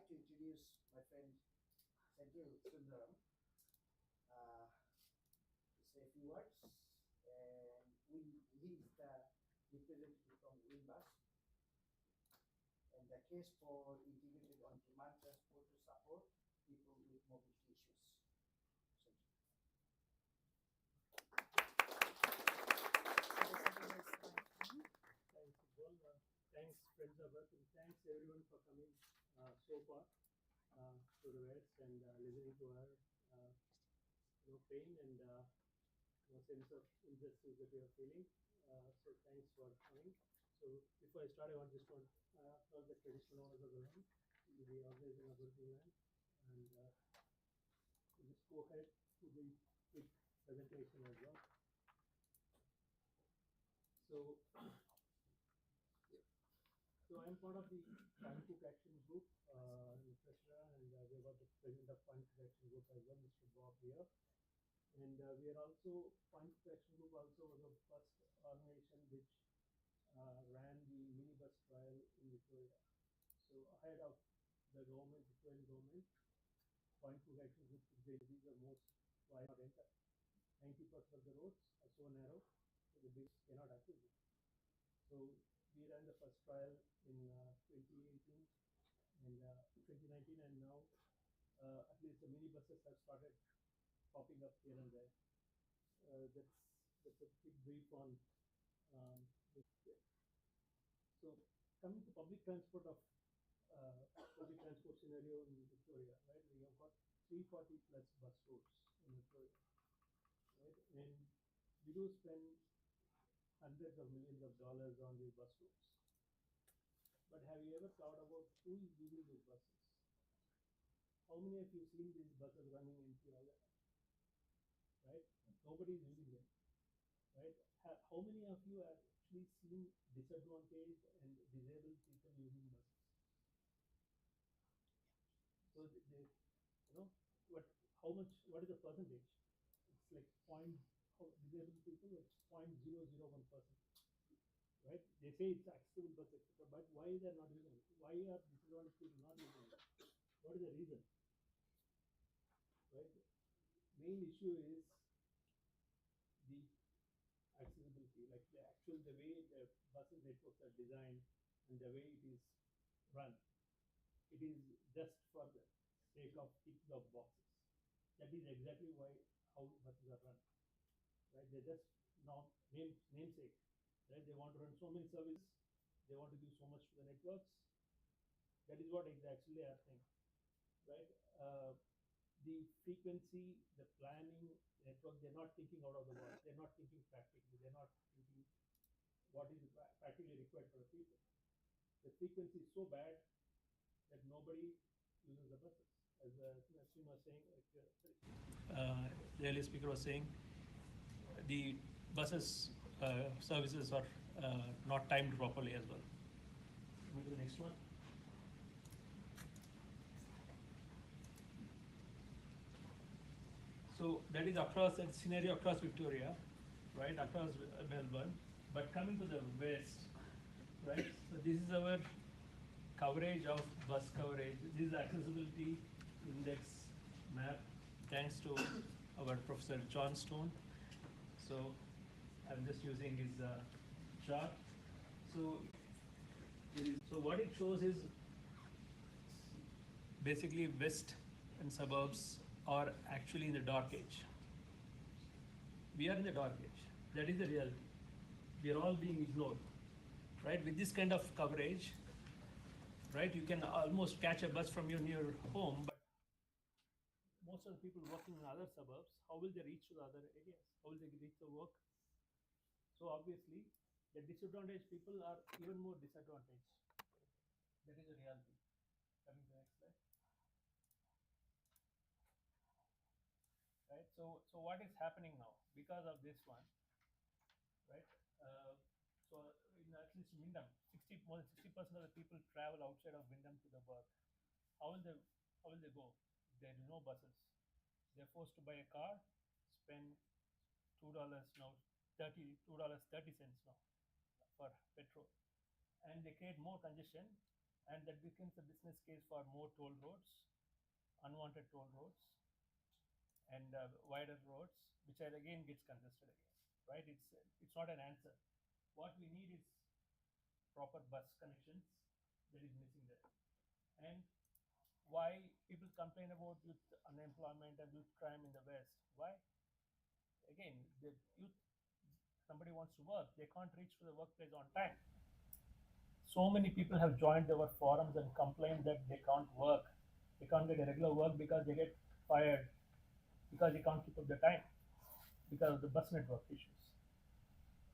to introduce my friend Senthil Sundaram to say a few words. And he's the representative from Wimbus and the case for integrated on-demand transport to support people with mobility issues. Thanks, Paul. Thanks, friends of Earth, and thanks everyone for coming so far to the West and listening to our pain and sense of injustice that we are feeling. So thanks for coming. So before I start, I just want to acknowledge the traditional owners of the land, the organization of Aboriginal land, and just go ahead to the quick presentation as well. So I'm part of the Pancook Action Group in Treasurer, and we've got the president of Pancook Action Group as well, Mr. Bob here. And we are also, Pancook Action Group also was the first organization which ran the minibus trial in Victoria. So ahead of the government, Victorian government, Pancook Action Group took the most why not enter. 90% of the roads are so narrow, so the bus cannot access it. So we ran the first trial in 2018 and 2019, and now at least the minibuses have started popping up here and there. That's a big brief on this. So coming to public transport scenario in Victoria, right? We have got 340 plus bus routes in Victoria, right? And we do spend hundreds of millions of dollars on these bus routes. But have you ever thought about who is using these buses? How many of you seen these buses running empty all the time? Right? Nobody is using them. Right? How many of you have actually seen disadvantaged and disabled people using buses? So what is the percentage? It's like disabled people, it's 0.001%. Right? They say it's accessible bus, etc. But why they're not using it? Why are disadvantaged people not using it? What is the reason? Right? Main issue is the accessibility, like the way the buses networks are designed and the way it is run. It is just for the sake of ticking off boxes. That is exactly how buses are run. Right? They're just namesake. Right? They want to run so many services. They want to give so much to the networks. That is what is actually happening. Right? The frequency, the planning, the network, they're not thinking out of the box. They're not thinking practically. They're not thinking what is practically required for the people. The frequency is so bad that nobody uses the buses. As Nassim was saying, the earlier speaker was saying, the buses services are not timed properly as well. Move to the next one. So that is that scenario across Victoria, right, across Melbourne. But coming to the west, right, so this is our coverage of bus coverage. This is the accessibility index map, thanks to our Professor John Stone. So I'm just using his chart. So what it shows is basically west and suburbs are actually in the dark age. We are in the dark age. That is the reality. We are all being ignored, right? With this kind of coverage, right, you can almost catch a bus from your near home, but most of the people working in other suburbs, how will they reach to the other areas? How will they reach the work? So obviously, the disadvantaged people are even more disadvantaged. That is the reality. Coming to the next slide. Right. So what is happening now because of this one? Right. So in at least Wyndham, more than 60% of the people travel outside of Wyndham to the work. How will they go? There is no buses. They're forced to buy a car, spend $2 now, $2.30 now for petrol, and they create more congestion and that becomes a business case for more toll roads, unwanted toll roads, and wider roads, which are again gets congested again. Right? It's not an answer. What we need is proper bus connections that is missing there. And why people complain about youth unemployment and youth crime in the West? Why? Again, the youth, somebody wants to work, they can't reach to the workplace on time. So many people have joined our forums and complained that they can't work, they can't get a regular work because they get fired, because they can't keep up the time, because of the bus network issues.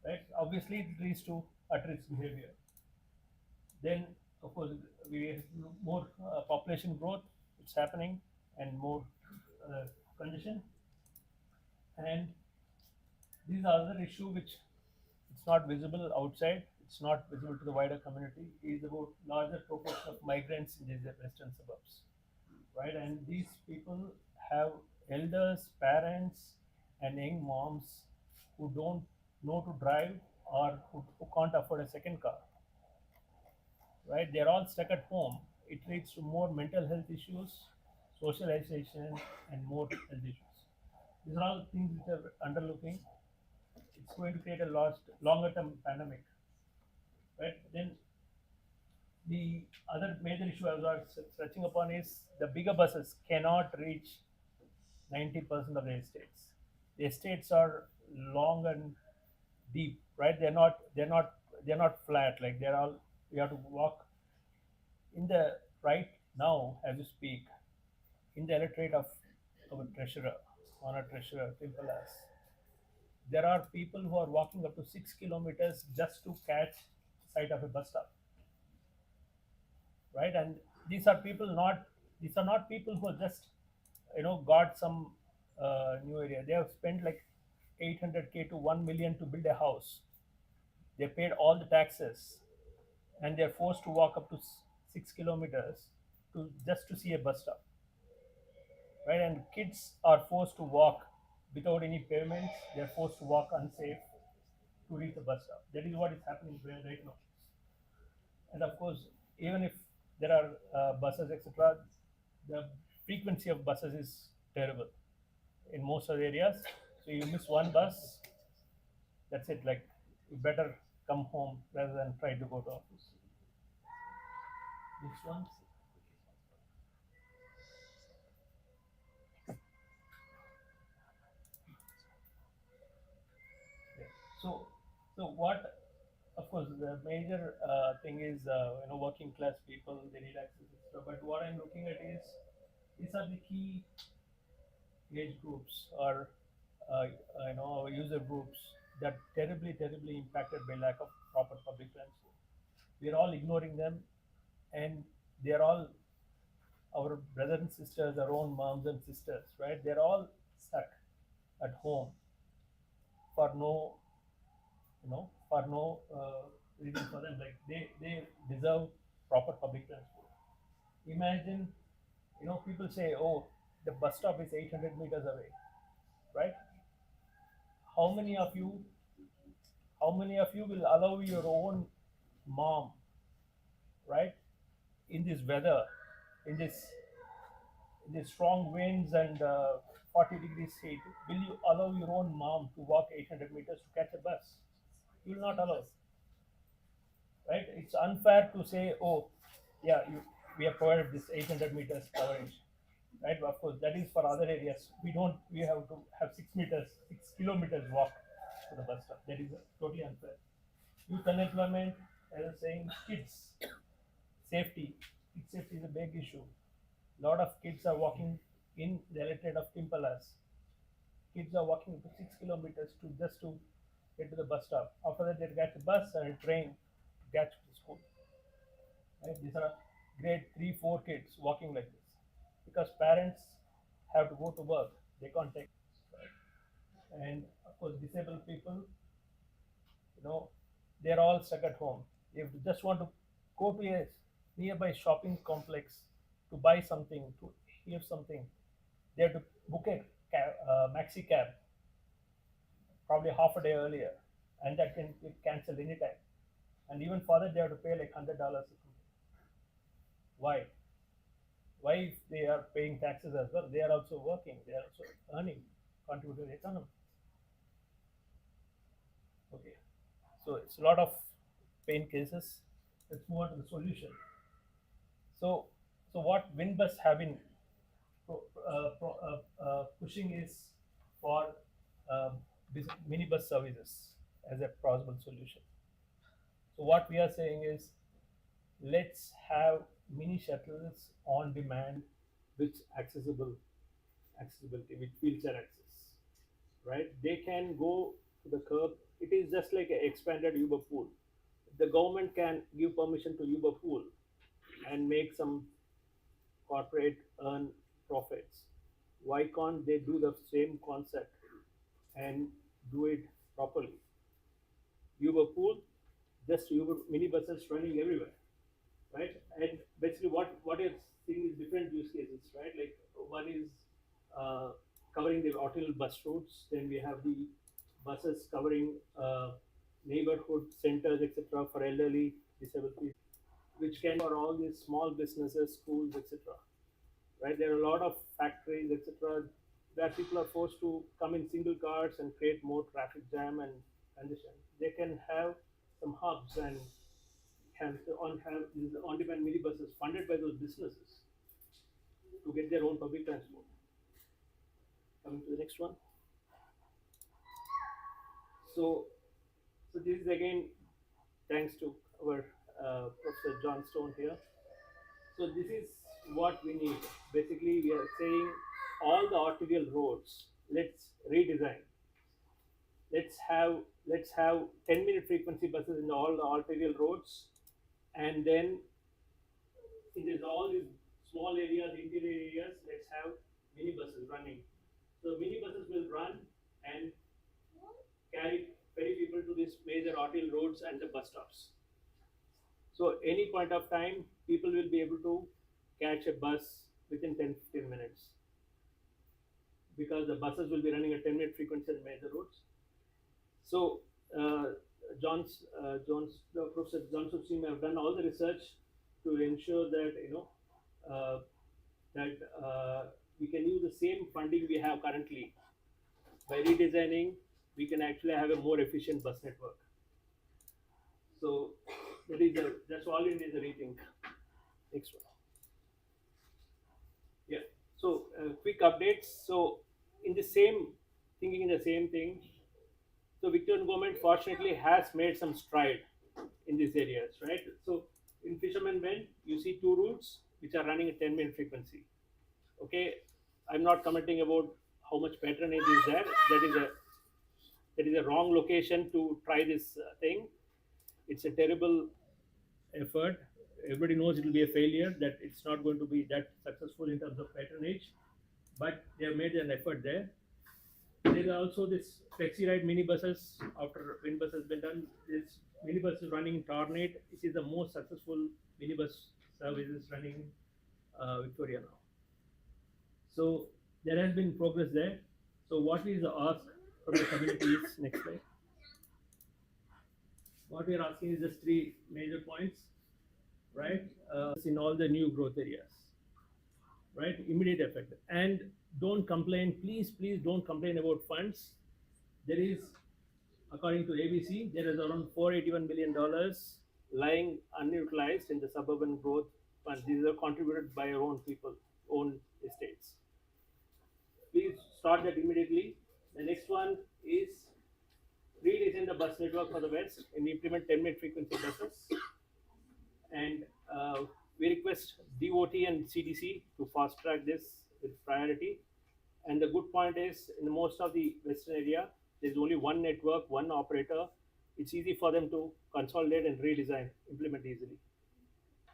Right? Obviously, it leads to at-risk behavior. Then, of course, we have more population growth. It's happening, and more congestion. And these are other issue which it's not visible outside. It's not visible to the wider community. It is about larger proportion of migrants in these western suburbs, right? And these people have elders, parents, and young moms who don't know to drive, or who can't afford a second car, right? They're all stuck at home. It leads to more mental health issues, socialization, and more health issues. These are all things which are underlooking. It's going to create a longer term pandemic, right? Then the other major issue I was touching upon is the bigger buses cannot reach 90% of the estates. The estates are long and deep, right? They're not flat. Like they're all, you have to walk in the right now as you speak. In the electorate of our treasurer, honor treasurer Timpalas, there are people who are walking up to 6 kilometers just to catch sight of a bus stop, right? And these are people not these are not people who are just got some new area. They have spent like 800K to 1 million to build a house. They paid all the taxes, and they're forced to walk up to 6 kilometers to just to see a bus stop, right? And kids are forced to walk without any payments. They're forced to walk unsafe to reach the bus stop. That is what is happening right now. And of course, even if there are buses, etc., the frequency of buses is terrible in most of the areas. So you miss one bus, that's it. Like you better come home rather than try to go to office. Next one. Yeah. So, so what? Of course, the major thing is working class people, they need access, etc. But what I'm looking at is these are the key age groups, or user groups that terribly impacted by lack of proper public transport. We are all ignoring them, and they are all our brothers and sisters, our own moms and sisters, right? They're all stuck at home for no, for no reason for them. Like they deserve proper public transport. Imagine, people say, oh, the bus stop is 800 meters away, right? How many of you, how many of you will allow your own mom, right, in this weather, in this in these strong winds and 40 degrees heat, will you allow your own mom to walk 800 meters to catch a bus? You will not allow, right? It's unfair to say, oh, yeah, we have provided this 800 meters coverage, right? But of course, that is for other areas. We don't. We have to have 6 meters, 6 kilometers walk to the bus stop. That is totally unfair. Youth unemployment, as I was saying, kids safety. Kid safety is a big issue. A lot of kids are walking in the electorate of Timpalas. Kids are walking to 6 kilometers to just to get to the bus stop. After that, they catch a bus and a train to get to the school. Right? These are grade 3, 4 kids walking like this because parents have to go to work. They can't take. Right? And of course, disabled people, they're all stuck at home. If you just want to go to a nearby shopping complex to buy something, to hear something, they have to book a maxi cab probably half a day earlier, and that can be cancelled anytime. And even for that, they have to pay like $100 or something. Why? Why, if they are paying taxes as well, they are also working, they are also earning, contributing to the economy. Okay, so it's a lot of pain cases. Let's move on to the solution. So, so what Winbus have been pushing is for um, minibus services as a possible solution. So what we are saying is, let's have mini shuttles on demand with accessibility with wheelchair access, right? They can go to the curb. It is just like an expanded Uber pool. The government can give permission to Uber pool and make some corporate earn profits. Why can't they do the same concept and do it properly? Uber pool, just Uber minibuses running everywhere, right? And basically, what you're seeing is different use cases, right? Like one is uh, covering the hotel bus routes. Then we have the buses covering neighborhood centers, etc., for elderly, disabled people, which can for all these small businesses, schools, etc. Right? There are a lot of factories, etc., where people are forced to come in single cars and create more traffic jam and congestion. They can have some hubs and have these on-demand minibuses funded by those businesses to get their own public transport. Coming to the next one. So, so this is again thanks to our Professor John Stone here. So this is what we need. Basically, we are saying all the arterial roads, let's redesign. Let's have 10-minute frequency buses in all the arterial roads, and then in this all these small areas, interior areas, let's have minibuses running. So minibuses will run and ferry people to these major arterial roads and the bus stops. So any point of time, people will be able to catch a bus within 10-15 minutes because the buses will be running at 10-minute frequency on major roads. So Professor Johnson's team have done all the research to ensure that that we can use the same funding we have currently. By redesigning, we can actually have a more efficient bus network. So that's all it is a rethink. Next one. Yeah. So quick updates. So in the same thinking in the same thing. So Victorian government fortunately has made some stride in these areas, right? So in Fisherman Bend, you see two routes which are running at 10-minute frequency. Okay, I'm not commenting about how much patronage is there. That is a wrong location to try this thing. It's a terrible effort. Everybody knows it will be a failure. That it's not going to be that successful in terms of patronage, but they have made an effort there. There is also this flexi ride minibuses. After Winbus has been done, this minibus is running in Tornate. It is the most successful minibus services running Victoria now. So there has been progress there. So what is the ask from the community is next slide. What we are asking is just three major points, right? In all the new growth areas, right? Immediate effect. And don't complain, please don't complain about funds. There is, according to ABC, there is around $481 million lying unutilized in the suburban growth fund. These are contributed by our own people, own estates. Please start that immediately. The next one is redesign the bus network for the West and implement 10-minute frequency buses. And we request DOT and CDC to fast track this with priority. And the good point is, in most of the Western area, there's only one network, one operator. It's easy for them to consolidate and redesign, implement easily.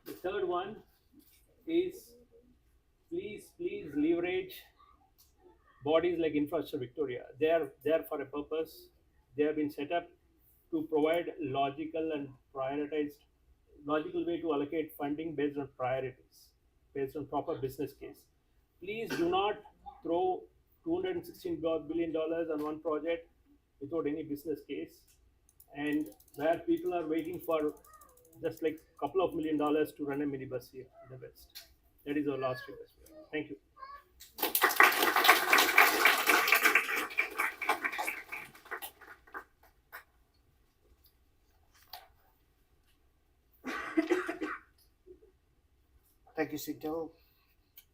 The third one is please leverage bodies like Infrastructure Victoria. They are there for a purpose. They have been set up to provide logical way to allocate funding based on priorities, based on proper business case. Please do not throw $216 billion on one project without any business case, and where people are waiting for just like a couple of $1 million to run a minibus here in the West. That is our last request. Thank you. Thank you, Sintel.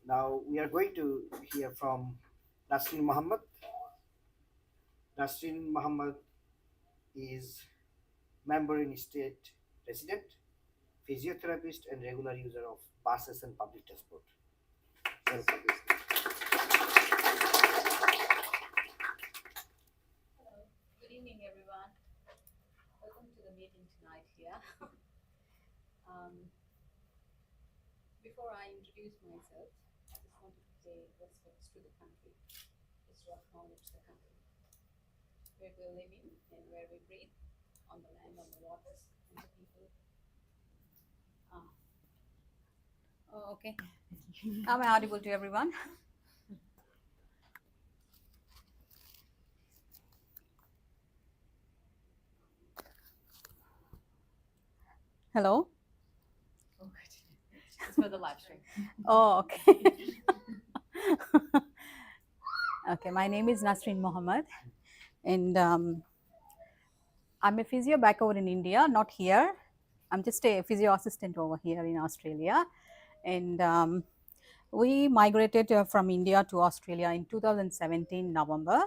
Now we are going to hear from Nasrin Muhammad. Nasrin Muhammad is member in state resident, physiotherapist, and regular user of buses and public transport. Welcome. Hello, good evening, everyone. Welcome to the meeting tonight here. Before I introduce myself, I just wanted to pay respects to the country, just to acknowledge the country where we're living and where we breathe, on the land, on the waters, and the people. Oh, okay. Am I audible to everyone? Hello? Oh, it's for the live stream. Oh, okay. Okay, my name is Nasrin Mohammed, and I'm a physio back over in India, not here. I'm just a physio assistant over here in Australia. And we migrated from India to Australia in 2017 November.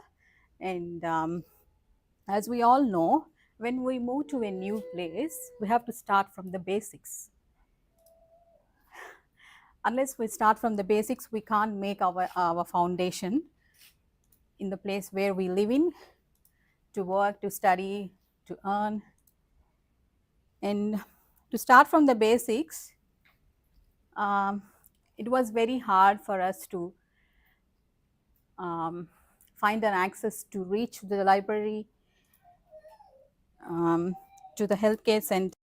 And as we all know, when we move to a new place, we have to start from the basics. Unless we start from the basics, we can't make our foundation in the place where we live in, to work, to study, to earn. And to start from the basics, it was very hard for us to find an access to reach the library, to the healthcare center.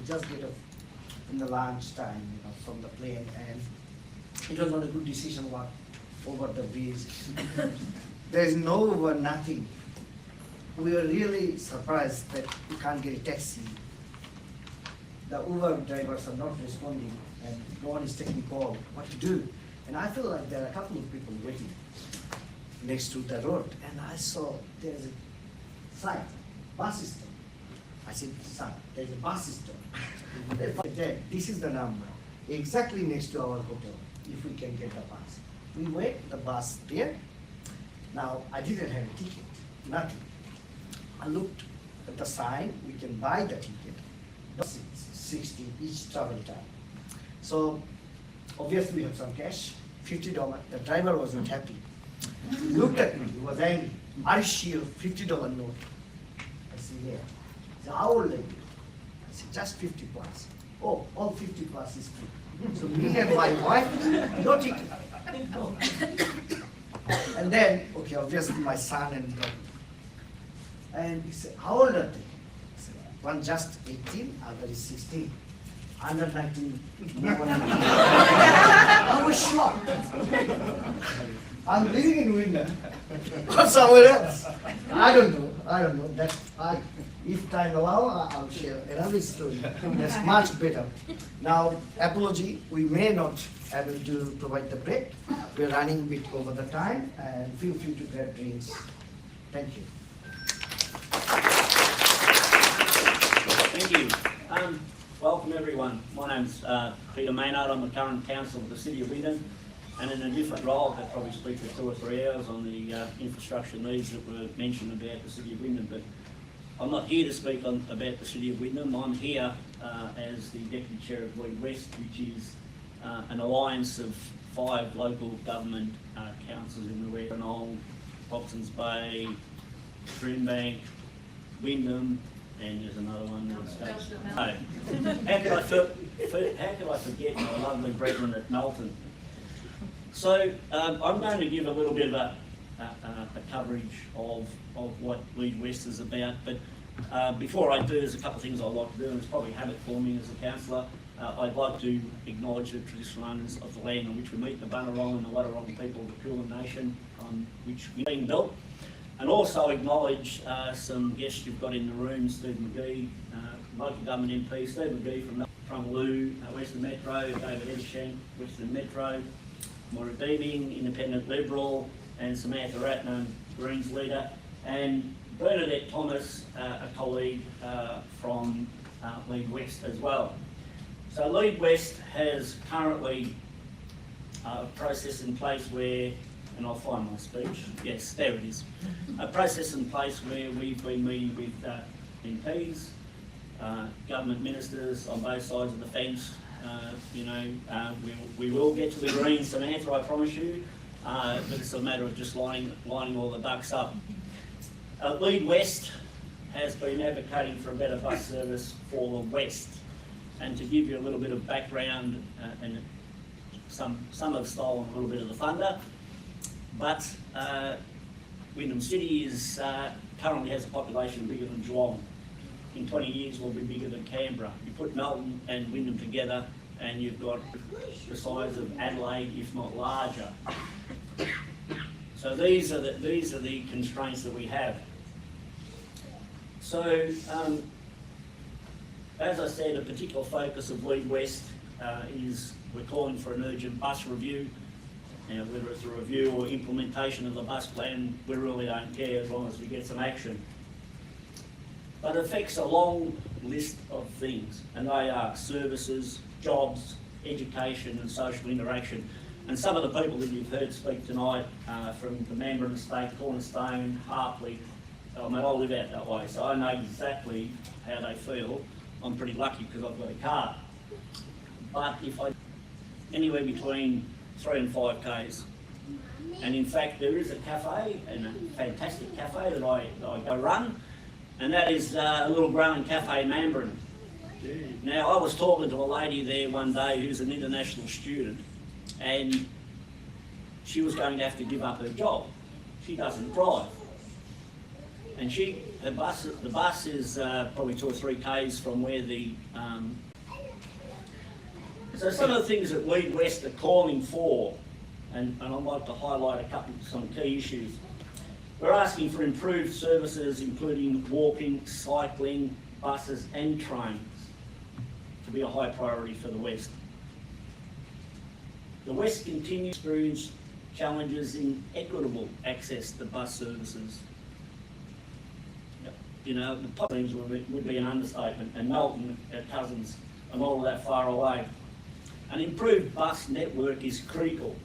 just get off in the lunch time, from the plane, and it was not a good decision what over the bridge. There is no Uber, nothing. We were really surprised that we can't get a taxi. The Uber drivers are not responding, and no one is taking call. What to do? And I feel like there are a couple of people waiting next to the road, and I saw there's a sign, bus system. I said, son, there's a bus system. This is the number, exactly next to our hotel, if we can get the bus. We wait the bus there. Now, I didn't have a ticket, nothing. I looked at the sign, we can buy the ticket, 60 each travel time. So, obviously we have some cash, $50. The driver wasn't happy. He looked at me, he was angry. Are you sure $50 note? I said, yeah. He said, how old are you? I said, just 50 plus. Oh, all 50 plus is free. So me and my wife, no ticket. No. And then, okay, obviously my son and daughter. And he said, how old are they? I said, one just 18, other is 16. Under 19, no one. I was shocked. I'm living in Wyndham or somewhere else. I don't know. That if time allow, I'll share another story. That's much better. Now, apology, we may not able to provide the break. We're running a bit over the time, and feel free to grab drinks. Thank you. Thank you. Welcome everyone. My name's Peter Maynard. I'm the current council of the City of Wyndham, and in a different role, I could probably speak for 2 or 3 hours on the infrastructure needs that were mentioned about the City of Wyndham, but I'm not here to speak about the City of Wyndham. I'm here as the Deputy Chair of Lead West, which is an alliance of 5 local government councils in the West, Hobsons Bay, Trimbank, Wyndham, and there's another one that's how could I forget my lovely brethren at Melbourne? So I'm going to give a little bit of a coverage of what Lead West is about, but before I do, there's a couple of things I'd like to do, and it's probably habit for me as a councillor. I'd like to acknowledge the traditional owners of the land on which we meet, the Boon Wurrung and the Waterways people of the Kulin Nation on which we're being built. And also acknowledge some guests you've got in the room, Steve McGee, local government MP, Steve McGee from Lou, Western Metro, David Edshank, Western Metro, Maura Deebing, Independent Liberal, and Samantha Ratnam, Greens leader, and Bernadette Thomas, a colleague from Lead West as well. So Lead West has currently a process in place where, and I'll find my speech, yes, there it is. A process in place where we've been meeting with MPs, government ministers on both sides of the fence. We will get to the Greens, Samantha, I promise you, but it's a matter of just lining all the ducks up. Lead West has been advocating for a better bus service for the West. And to give you a little bit of background, and some have stolen a little bit of the thunder, but Wyndham City is currently has a population bigger than Geelong. In 20 years will be bigger than Canberra. You put Melbourne and Wyndham together and you've got the size of Adelaide, if not larger. So these are the constraints that we have. So as I said, a particular focus of Lead West is we're calling for an urgent bus review. Now, whether it's a review or implementation of the bus plan, we really don't care as long as we get some action. But it affects a long list of things, and they are services, jobs, education and social interaction. And some of the people that you've heard speak tonight from the Melbourne Estate, Cornerstone, Hartley, I mean, I live out that way, so I know exactly how they feel. I'm pretty lucky because I've got a car. But if I anywhere between 3 and 5 Ks. And in fact, there is a cafe, and a fantastic cafe that I go run, and that is a little growing cafe in Melbourne. Now, I was talking to a lady there one day who's an international student, and she was going to have to give up her job. She doesn't drive. And the bus is probably 2 or 3 k's from where the. So some of the things that Lead West are calling for, and I'd like to highlight some key issues. We're asking for improved services, including walking, cycling, buses and trains, to be a high priority for the West. The West continues to experience challenges in equitable access to bus services. You know, the problems would be an understatement, and Melbourne, our cousins, are not all that far away. An improved bus network is critical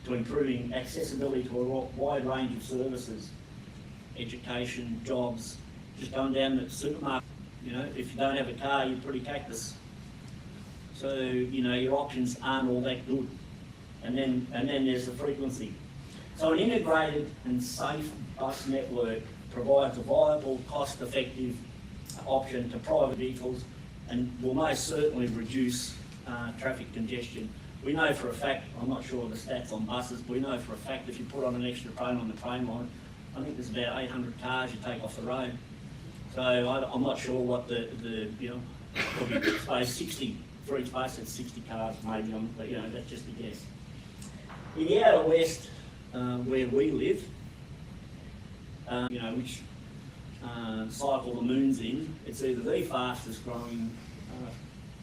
to improving accessibility to a wide range of services, education, jobs, just going down to the supermarket. You know, if you don't have a car, you're pretty cactus. So, you know, your options aren't all that good. And then there's the frequency. So an integrated and safe bus network provides a viable, cost-effective option to private vehicles and will most certainly reduce traffic congestion. We know for a fact, I'm not sure of the stats on buses, but we know for a fact if you put on an extra train on the train line, I think there's about 800 cars you take off the road. So I'm not sure what the you know, probably suppose 60, for each bus it's 60 cars maybe, but you know, that's just a guess. In the outer west, where we live, you know, which cycle the moon's in, it's either the fastest growing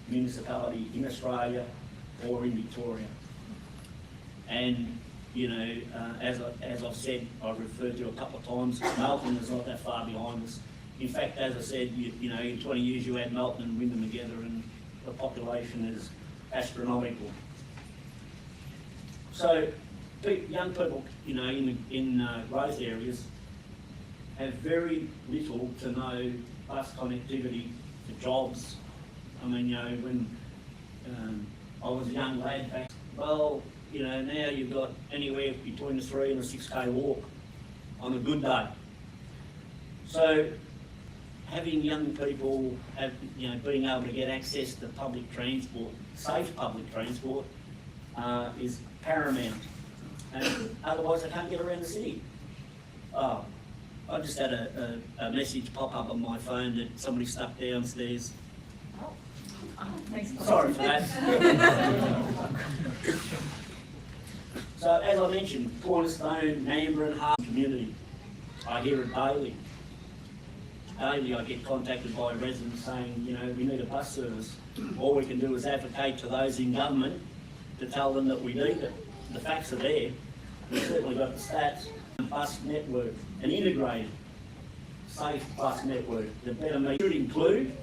municipality in Australia or in Victoria. And, you know, as I've said, I've referred to a couple of times, Melbourne is not that far behind us. In fact, as I said, you know, in 20 years you add Melbourne and Wyndham together and the population is astronomical. So young people, you know, in growth areas have very little to no bus connectivity for jobs. I mean, you know, when I was a young lad back, well, you know, now you've got anywhere between a 3 and a 6k walk on a good day. So having young people you know, being able to get access to public transport, safe public transport, is paramount. And otherwise they can't get around the city. Oh, I just had a message pop up on my phone that somebody stuck downstairs. Sorry for that. So as I mentioned, Cornerstone, Canberra and Harbour community, I hear it daily. Daily I get contacted by residents saying, you know, we need a bus service. All we can do is advocate to those in government to tell them that we need it. The facts are there. We've certainly got the stats. Bus network, an integrated, safe bus network that better should include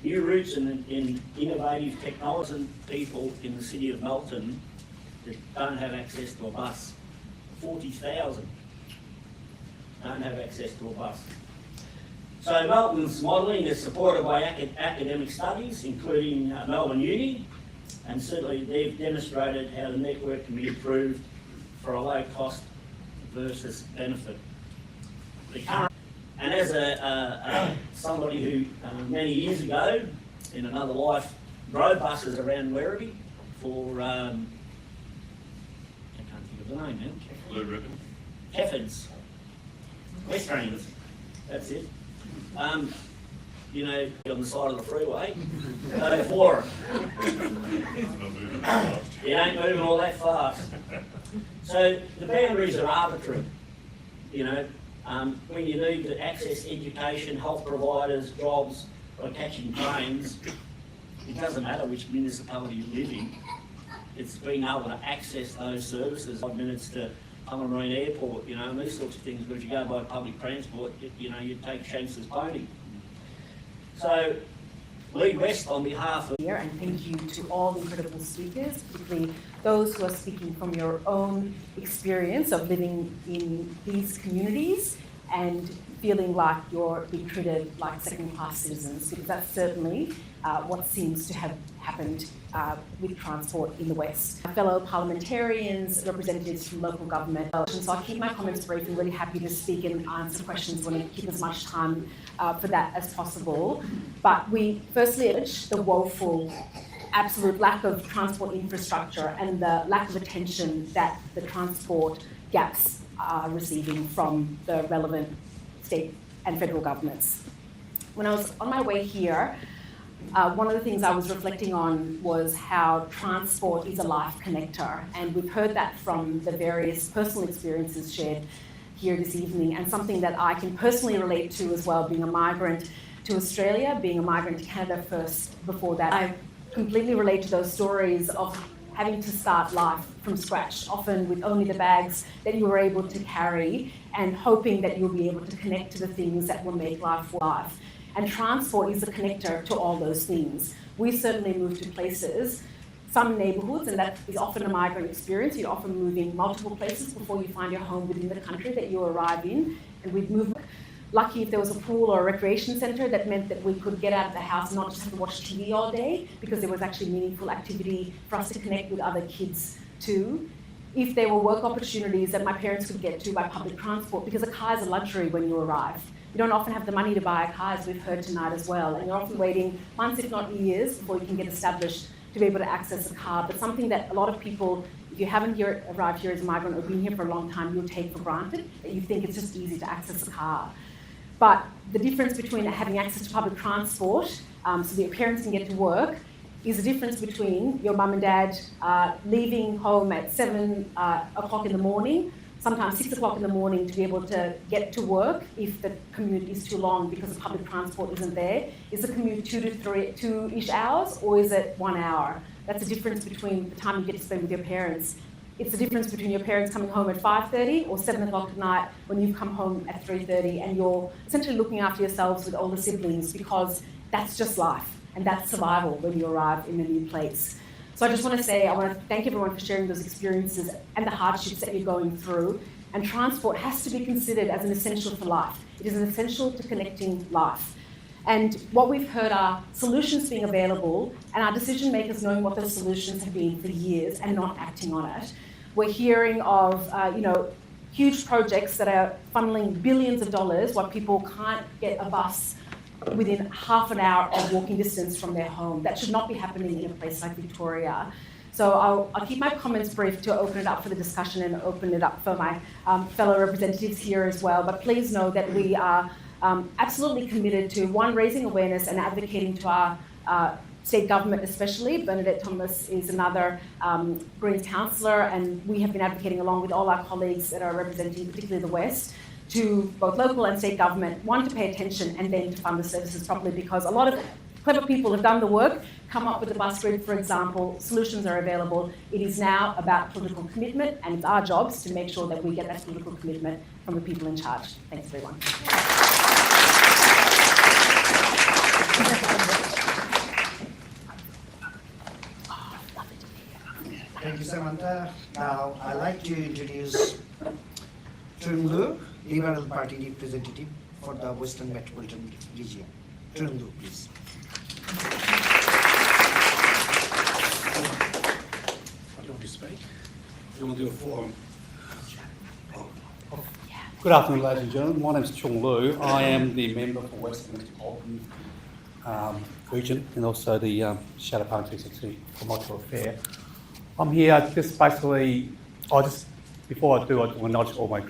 new routes and innovative technology and people in the city of Melbourne that don't have access to a bus. 40,000 don't have access to a bus. So Melbourne's modelling is supported by academic studies, including Melbourne Uni, and certainly they've demonstrated how the network can be improved for a low cost versus benefit. And as somebody who many years ago, in another life, drove buses around Werribee for, I can't think of the name now. Blue Ribbon. Heffords. Westrangers, that's it. You know, on the side of the freeway, go for it. It ain't moving all that fast. So the boundaries are arbitrary. You know, when you need to access education, health providers, jobs, or catching trains, it doesn't matter which municipality you live in. It's being able to access those services. 5 minutes to Marine Airport, you know, and these sorts of things. But if you go by public transport, you know, you take Shanks's pony. So, Lead West on behalf of... And thank you to all the incredible speakers, particularly those who are speaking from your own experience of living in these communities and feeling like you're being treated like second-class citizens, because that's certainly what seems to have happened with transport in the West. Fellow parliamentarians, representatives from local government, so I'll keep my comments brief and really happy to speak and answer questions when I keep as much time for that as possible. But we firstly urge the woeful absolute lack of transport infrastructure and the lack of attention that the transport gaps are receiving from the relevant state and federal governments. When I was on my way here, one of the things I was reflecting on was how transport is a life connector, and we've heard that from the various personal experiences shared here this evening, and something that I can personally relate to as well, being a migrant to Australia, being a migrant to Canada first before that. I completely relate to those stories of having to start life from scratch, often with only the bags that you were able to carry, and hoping that you'll be able to connect to the things that will make life life. And transport is a connector to all those things. We certainly move to places, some neighbourhoods, and that is often a migrant experience. You're often moving multiple places before you find your home within the country that you arrive in. And we'd move, lucky if there was a pool or a recreation centre, that meant that we could get out of the house and not just have to watch TV all day, because there was actually meaningful activity for us to connect with other kids too. If there were work opportunities that my parents could get to by public transport, because a car is a luxury when you arrive. You don't often have the money to buy a car, as we've heard tonight as well, and you're often waiting months, if not years, before you can get established to be able to access a car. But something that a lot of people, if you haven't arrived here as a migrant or been here for a long time, you'll take for granted, that you think it's just easy to access a car. But the difference between having access to public transport, so that your parents can get to work, is the difference between your mum and dad leaving home at 7 o'clock in the morning, sometimes 6 o'clock in the morning, to be able to get to work if the commute is too long because the public transport isn't there. Is the commute 2-ish hours, or is it 1 hour? That's the difference between the time you get to spend with your parents. It's the difference between your parents coming home at 5:30 or 7 o'clock at night when you've come home at 3:30, and you're essentially looking after yourselves with older siblings, because that's just life, and that's survival when you arrive in a new place. So I just want to say, I want to thank everyone for sharing those experiences and the hardships that you're going through. And transport has to be considered as an essential for life. It is an essential to connecting life. And what we've heard are solutions being available, and our decision makers knowing what those solutions have been for years and not acting on it. We're hearing of huge projects that are funneling billions of dollars while people can't get a bus within half an hour of walking distance from their home. That should not be happening in a place like Victoria. So I'll keep my comments brief to open it up for the discussion and open it up for my fellow representatives here as well. But please know that we are absolutely committed to, one, raising awareness and advocating to our state government especially. Bernadette Thomas is another Greens councillor, and we have been advocating along with all our colleagues that are representing particularly the West, to both local and state government, one, to pay attention, and then to fund the services properly, because a lot of clever people have done the work, come up with the bus grid, for example, solutions are available. It is now about political commitment, and it's our jobs to make sure that we get that political commitment from the people in charge. Thanks, everyone. Thank you, Samantha. Now, I'd like to introduce Kulin, Liberal Party representative for the Western Metropolitan Region. Kulin, please. I don't want to speak. You want to do a forum? Good afternoon, ladies and gentlemen. My name is Chung Lu. I am the member for Western Metropolitan Region and also the Shadow Party Secretary for Multiple Affair. I'm here just basically, before I do, I want to acknowledge all my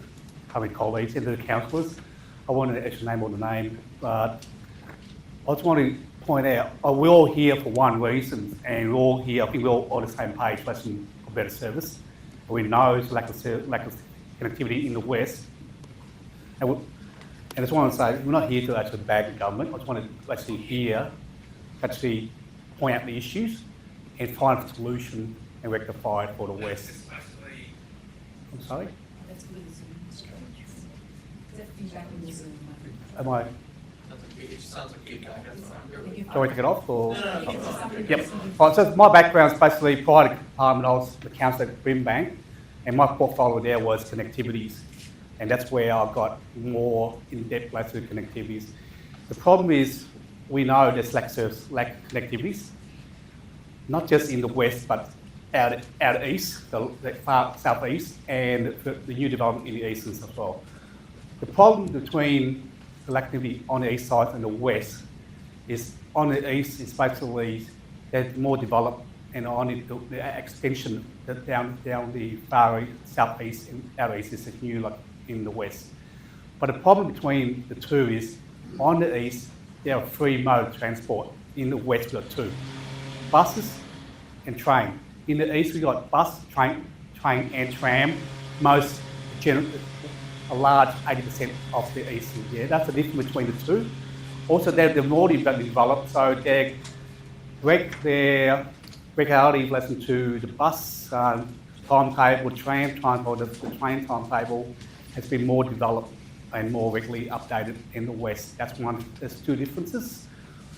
current colleagues and the councillors. I wanted to actually name all the name, but I just want to point out, we're all here for one reason, and we're all here, I think we're all on the same page, asking for better service. We know there's lack of connectivity in the West. And I just want to say, we're not here to actually bag the government. I just want to actually point out the issues and find a solution and rectify it for the West. I'm sorry? Am I? Shall we take it off? Or? Yep. Right, so my background is basically prior to Parliament, I was the councillor at Brimbank, and my portfolio there was connectivities. And that's where I got more in-depth connectivities. The problem is, we know there's lack of connectivities, not just in the West, but out east, the far southeast, and the new development in the east as well. The problem between the connectivity on the east side and the West is, on the east is basically there's more developed, and on the extension down the far southeast and out east is new, like in the West. But the problem between the two is, on the east, there are 3 modes of transport. In the west, we've got 2. Buses and train. In the east, we've got bus, train and tram. A large 80% of the eastern. Yeah, that's the difference between the two. Also, they're more developed, so their regularity is less to the bus timetable, tram timetable, the train timetable has been more developed and more regularly updated in the west. That's one. There's 2 differences.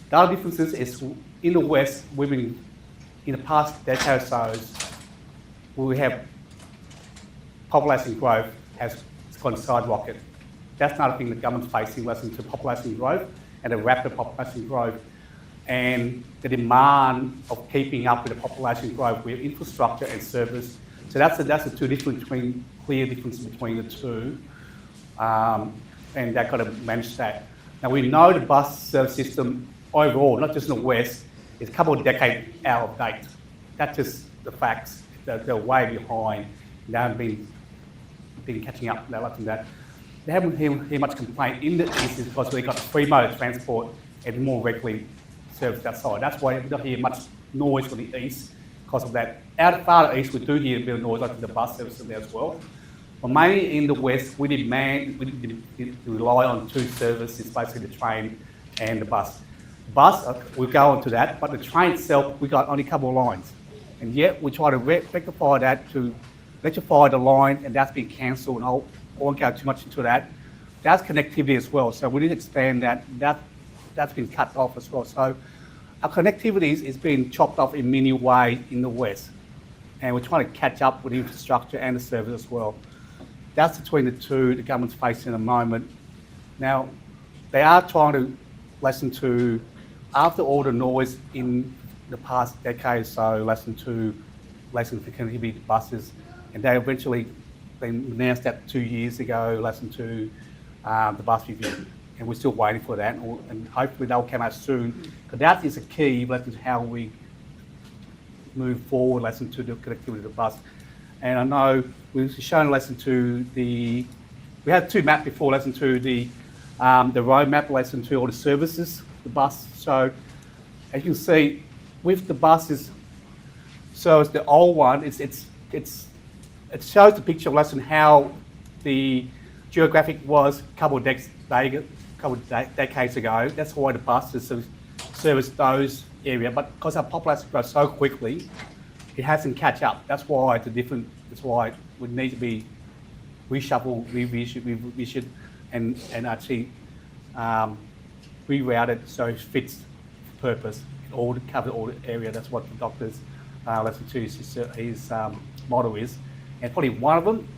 The other differences is in the west, we've been in the past decade or so, we have population growth has gone skyrocket. That's another thing the government's facing, listen to population growth and the rapid population growth, and the demand of keeping up with the population growth with infrastructure and service. So that's the clear difference between the two, and they've got to manage that. Now we know the bus service system overall, not just in the west, is a couple of decades out of date. That's just the facts. They're way behind. They haven't been catching up. They're like that. They haven't heard much complaint in the east because we got 3 mode of transport and more regularly service that side. That's why we don't hear much noise from the east because of that. Out far east, we do hear a bit of noise like the bus service there as well. But mainly in the west, we rely on 2 services, basically the train and the bus. Bus, we'll go on to that, but the train itself, we got only a couple of lines. And yet we try to rectify that to electrify the line, and that's been cancelled, and I won't go too much into that. That's connectivity as well, so we need to expand that. That's been cut off as well. So our connectivity is being chopped off in many ways in the west, and we're trying to catch up with the infrastructure and the service as well. That's between the two the government's facing at the moment. Now, they are trying to listen to, after all the noise in the past decade or so, listen to connectivity to buses, and they announced that 2 years ago, listen to the bus review, and we're still waiting for that, and hopefully they'll come out soon, because that is a key, listen to how we move forward, listen to the connectivity of the bus. And I know we've shown a lesson to we had 2 maps before, lesson to the road map, lesson to all the services, the bus. So as you can see, with the buses, so it's the old one, it shows the picture of lesson how the geographic was a couple of decades ago. That's why the buses service those areas, but because our population grows so quickly, it hasn't catch up. That's why it's different. That's why it would need to be reshuffled, reissued, and actually rerouted so it fits purpose, cover all the area. That's what the doctor's lesson to his model is. And probably one of them,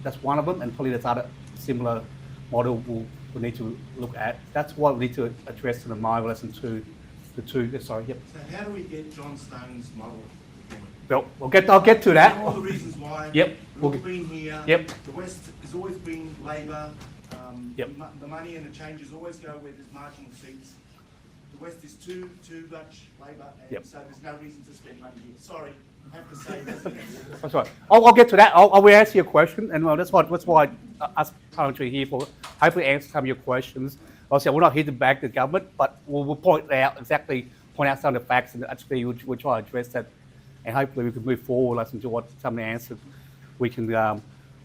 and probably there's other similar model we'll need to look at. That's what we need to address in the mind lesson to the 2. Sorry, yep. So how do we get John Stone's model? Well, I'll get to that. All the reasons why. Yep. We've been here. Yep. The West has always been Labor. Yep. The money and the changes always go where there's marginal seats. The West is too much Labor, and Yep. so there's no reason to spend money here. Sorry, I have to say that. That's right. I'll get to that. I will answer your question, and well, that's why us currently here for hopefully answer some of your questions. Obviously, we're not here to back the government, but we'll point out some of the facts, and actually we'll try to address that, and hopefully we can move forward, listen to what some of the answers we can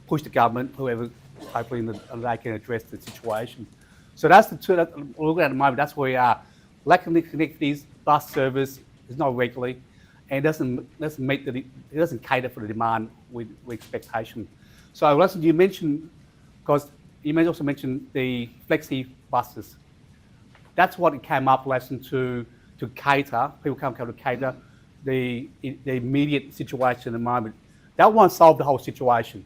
push the government, whoever, hopefully they can address the situation. So that's the 2 that we're looking at the moment. That's where we are. Lack of connectivity, bus service is not regularly, and it doesn't cater for the demand with expectation. So, listen, you mentioned, because you may also mention the flexi buses. That's what it came up, lesson to cater. People come to cater the immediate situation at the moment. That won't solve the whole situation.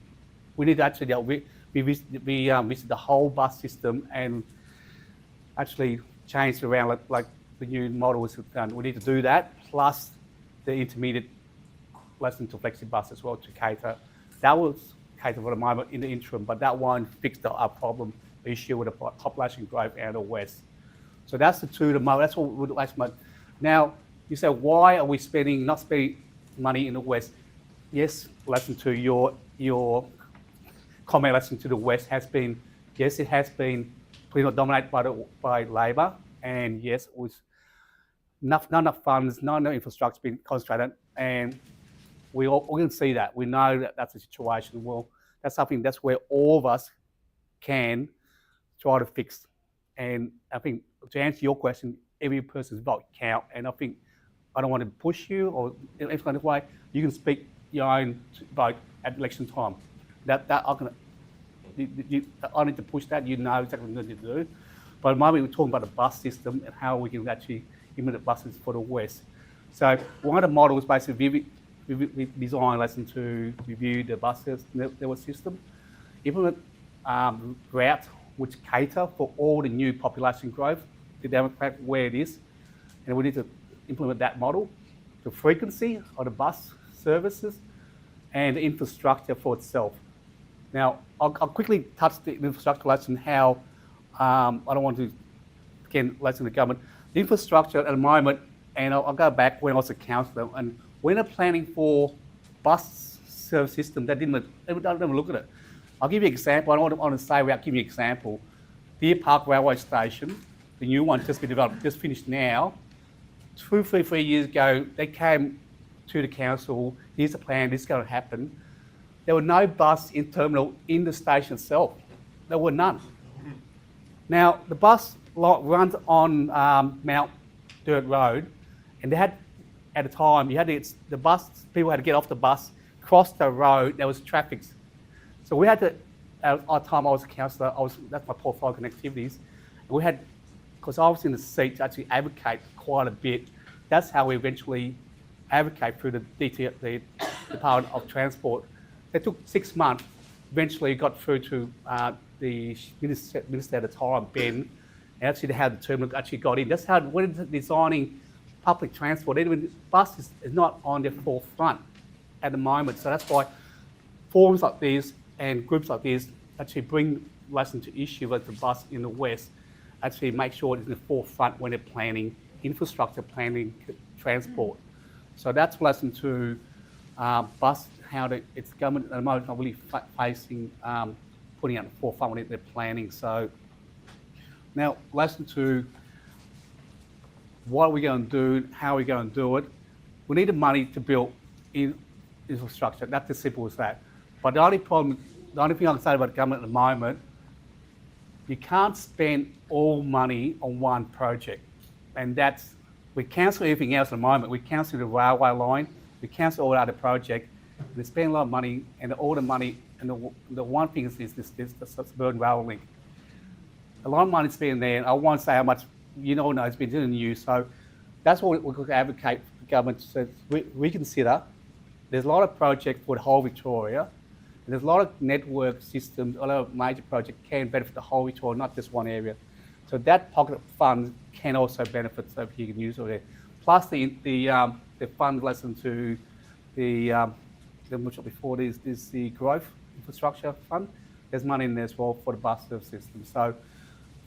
We need to actually visit the whole bus system and actually change it around like the new model was done. We need to do that, plus the intermediate lesson to flexi bus as well to cater. That will cater for the moment in the interim, but that won't fix our problem, the issue with the population growth out of the west. So that's the 2 tomorrow. That's what we would like to. Now, you say, why are we not spending money in the west? Yes, lesson to your comment, lesson to the west has been, yes, it has been pretty much dominated by Labor, and yes, it was not enough funds, not enough infrastructure being concentrated, and we can see that. We know that that's the situation. Well, that's where all of us can try to fix. And I think to answer your question, every person's vote count, and I think I don't want to push you or in any kind of way. You can speak your own vote at election time. I need to push that. You know exactly what you need to do. But at the moment, we're talking about the bus system and how we can actually implement buses for the West. So one of the models basically we designed lesson to review the bus network system, implement routes which cater for all the new population growth, the demographic where it is, and we need to implement that model, the frequency of the bus services, and the infrastructure for itself. Now, I'll quickly touch the infrastructure lesson, how I don't want to, again, lesson the government. The infrastructure at the moment, and I'll go back when I was a councillor, and when they're planning for bus service system, they didn't even look at it. I'll give you an example. I don't want to say without giving you an example. Deer Park Railway Station, the new one just been developed, just finished now. 3 years ago, they came to the council, here's the plan, this is going to happen. There were no bus terminal in the station itself. There were none. Now, the bus runs on Mount Dirt Road, and they had, at the time, people had to get off the bus, cross the road, there was traffic. So we had to, at the time I was a councillor, that's my portfolio connectivities, we had, because I was in the seat to actually advocate quite a bit, that's how we eventually advocate through the Department of Transport. It took 6 months, eventually got through to the minister at the time, Ben, and actually how the terminal actually got in. That's how, when designing public transport, even bus is not on the forefront at the moment. So that's why forums like this and groups like this actually bring lesson to issue with the bus in the West, actually make sure it's in the forefront when they're planning infrastructure, planning transport. So that's lesson to bus, how it's government at the moment not really facing putting out the forefront when they're planning. So now lesson to what are we going to do, how are we going to do it. We need the money to build infrastructure. That's as simple as that. But the only thing I can say about the government at the moment, you can't spend all money on one project. And we cancel everything else at the moment. We cancel the railway line, we cancel all the other projects. We spend a lot of money, and all the money, and the one thing is this suburban rail link. A lot of money is spent there, and I won't say how much, it's been in the news. So that's what we're going to advocate for the government. So we consider there's a lot of projects for the whole Victoria, and there's a lot of network systems, a lot of major projects can benefit the whole Victoria, not just one area. So that pocket of funds can also benefit, so you can use it there. Plus the fund lesson to the before is the growth infrastructure fund. There's money in there as well for the bus service system. So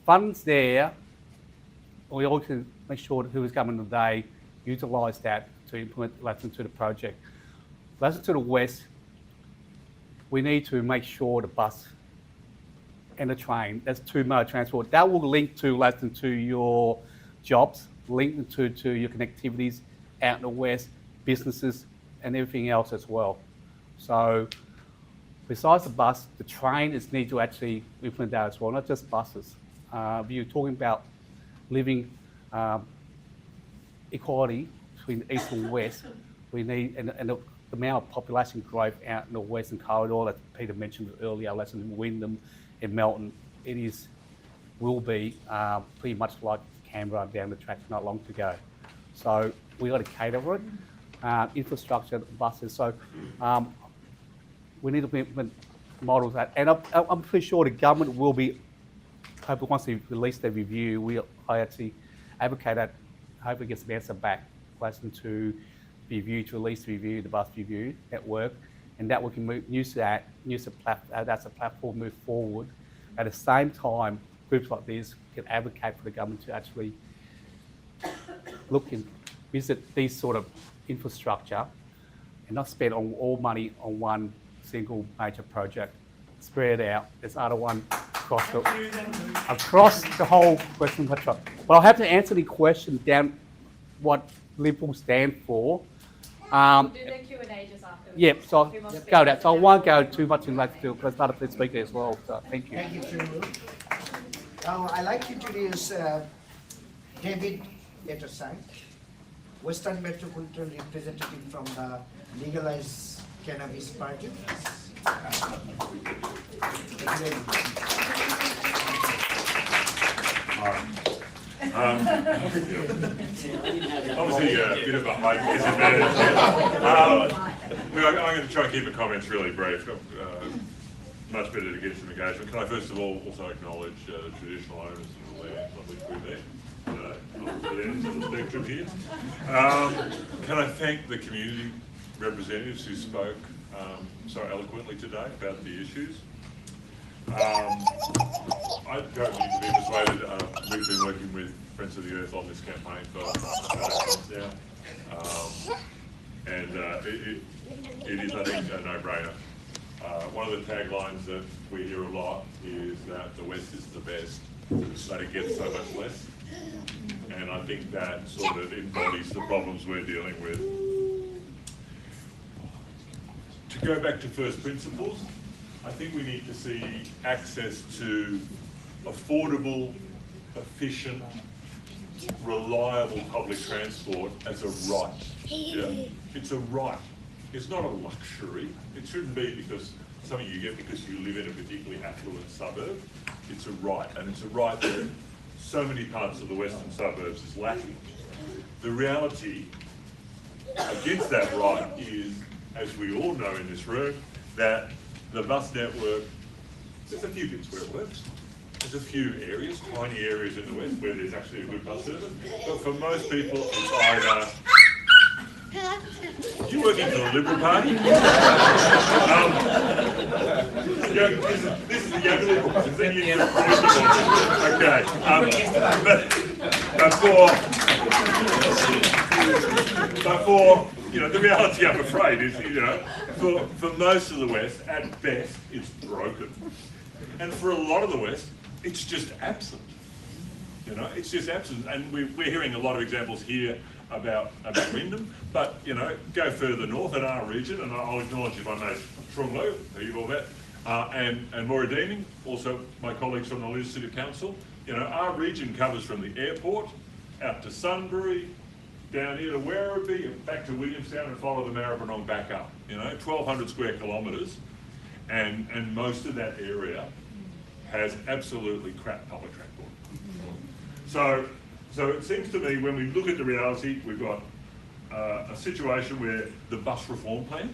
funds there, we all can make sure that who is coming today utilise that to implement lesson to the project. Lesson to the West, we need to make sure the bus and the train, that's two mode of transport. That will link to lesson to your jobs, link to your connectivities out in the West, businesses and everything else as well. So besides the bus, the train need to actually implement that as well, not just buses. If you're talking about living equality between the East and West, we need, and the amount of population growth out in the Western corridor that Peter mentioned earlier, lesson in Wyndham, in Melbourne, will be pretty much like Canberra down the track not long to go. So we got to cater for it. Infrastructure, buses. So we need to implement models that, and I'm pretty sure the government will be. Hopefully, once they release their review, I actually advocate that. Hopefully, get some answer back, lesson to review, to release the review, the bus review network, and that we can use that's a platform move forward. At the same time, groups like this can advocate for the government to actually look and visit these sort of infrastructure and not spend all money on one single major project. Spread it out. There's other one across the whole Western Peninsular. But I'll have to answer the question down what Liberal stand for. We'll do the Q&A just afterwards. Yep, so Who wants to go speak? that. So I won't go too much in left field because other people speak there as well. So thank you. Thank you, Chairman. Now, I'd like to introduce David Etterson, Western Metropolitan representative from the Legalized Cannabis Party. Obviously, a bit of a height disadvantage here. I'm going to try and keep the comments really brief. Much better to get some engagement. Can I first of all also acknowledge traditional owners of the land on which we're there, not the ends of the spectrum here. Can I thank the community representatives who spoke so eloquently today about the issues. I don't need to be persuaded. We've been working with Friends of the Earth on this campaign for 8 months now. It is, I think, a no-brainer. One of the taglines that we hear a lot is that the West is the best, but it gets so much less. And I think that sort of embodies the problems we're dealing with. To go back to first principles, I think we need to see access to affordable, efficient, reliable public transport as a right. Yeah? It's a right. It's not a luxury. It shouldn't be because something you get because you live in a particularly affluent suburb. It's a right, and it's a right that so many parts of the western suburbs is lacking. The reality against that right is, as we all know in this room, that the bus network, there's a few bits where it works. There's a few areas, tiny areas in the west where there's actually a good bus service. But for most people, it's either... You working for the Liberal Party? This is the young Liberals. Is that you? Okay. But the reality, I'm afraid, is, for most of the West, at best, it's broken. And for a lot of the West, it's just absent. It's just absent. And we're hearing a lot of examples here about Wyndham, but, go further north in our region, and I'll acknowledge, if I may, Trung Lu, who you've all met, and Maura Deeming, also my colleagues from the Legislative Council. Our region covers from the airport out to Sunbury, down here to Werribee, and back to Williamstown, and follow the Maribyrnong back up. 1,200 square kilometres, and most of that area has absolutely crap public transport. So it seems to me, when we look at the reality, we've got a situation where the bus reform plan,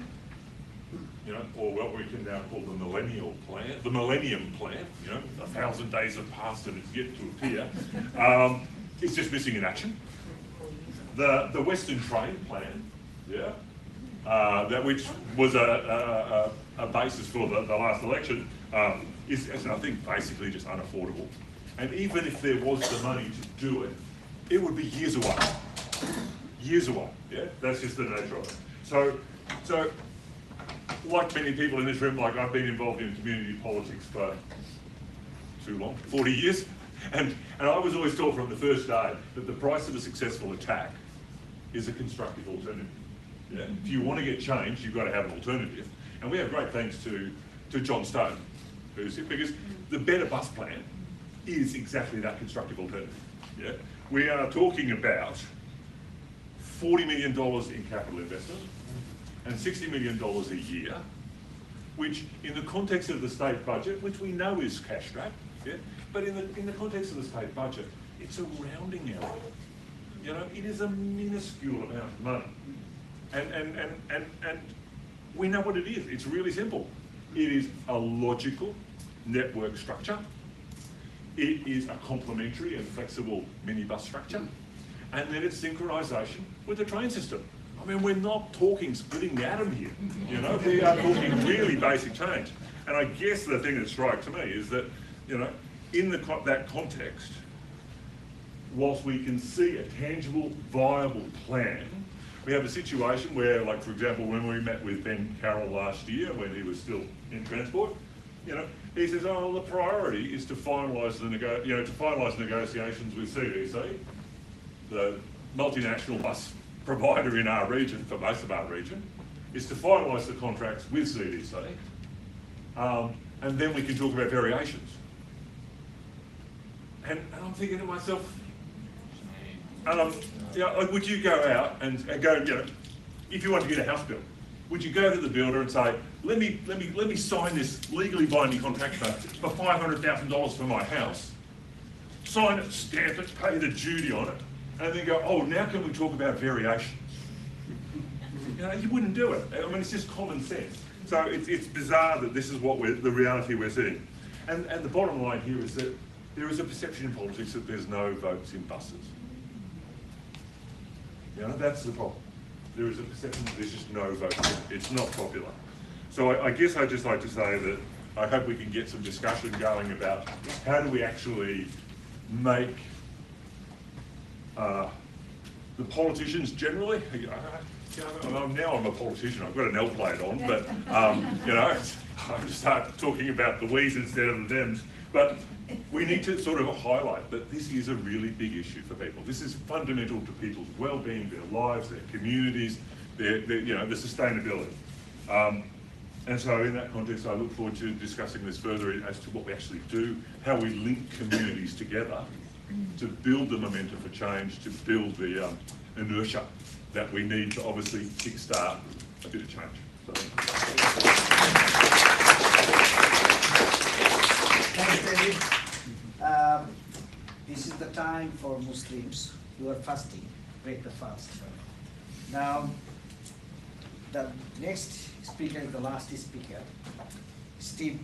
or what we can now call the Millennium Plan, 1,000 days have passed and it's yet to appear, is just missing in action. The Western Train Plan, that which was a basis for the last election, is, I think, basically just unaffordable. And even if there was the money to do it, it would be years away. Years away, yeah? That's just the nature of it. So, like many people in this room, like I've been involved in community politics for too long, 40 years. And I was always taught from the first day that the price of a successful attack is a constructive alternative. Yeah? If you want to get change, you've got to have an alternative. And we have great thanks to John Stone, because the better bus plan is exactly that constructive alternative. Yeah? We are talking about $40 million in capital investment and $60 million a year, which in the context of the state budget, which we know is cash-strapped, yeah? But in the context of the state budget, it's a rounding error. It is a minuscule amount of money. And we know what it is. It's really simple. It is a logical network structure. It is a complementary and flexible minibus structure. And then it's synchronisation with the train system. I mean, we're not talking splitting the atom here. We are talking really basic change. And I guess the thing that strikes me is that, in that context, whilst we can see a tangible, viable plan, we have a situation where, like, for example, when we met with Ben Carroll last year, when he was still in transport, You know, he says, oh, the priority is to finalise negotiations with CDC, the multinational bus provider in our region, for most of our region, is to finalise the contracts with CDC, and then we can talk about variations. And I'm thinking to myself, you know, would you go out and go, you know, if you want to get a house built, would you go to the builder and say, let me sign this legally binding contract for $500,000 for my house, sign it, stamp it, pay the duty on it, and then go, oh, now can we talk about variations? You know, you wouldn't do it. I mean, it's just common sense. So it's bizarre that this is what the reality we're seeing. And the bottom line here is that there is a perception in politics that there's no votes in buses. You know, that's the problem. There is a perception that there's just no votes. It's not popular. So I guess I'd just like to say that I hope we can get some discussion going about how do we actually make the politicians generally, now I'm a politician, I've got an L plate on, but you know, I'm just start talking about the we's instead of the them's. But we need to sort of highlight that this is a really big issue for people. This is fundamental to people's well-being, their lives, their communities, their you know, the sustainability. And so in that context, I look forward to discussing this further as to what we actually do, how we link communities together to build the momentum for change, to build the inertia that we need to obviously kickstart a bit of change. So. Thanks, David. This is the time for Muslims who are fasting, break the fast. Now, the next speaker is the last speaker, Steve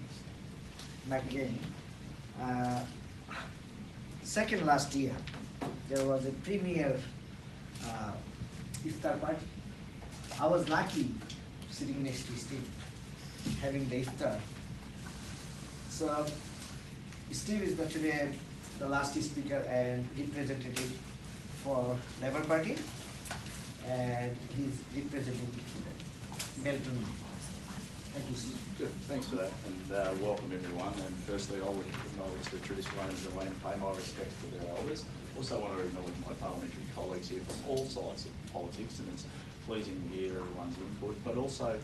McGinn. Second last year, there was a premier iftar party. I was lucky sitting next to Steve, having the iftar. So Steve is today the last speaker and representative for Labour Party, and he's representing Melbourne. Thank you, Steve. Good, thanks for that, and welcome everyone. And firstly, I would acknowledge the traditional owners of the land, pay my respects to their elders. Also want to acknowledge my parliamentary colleagues here from all sides of politics, and it's pleasing to hear everyone's input, but also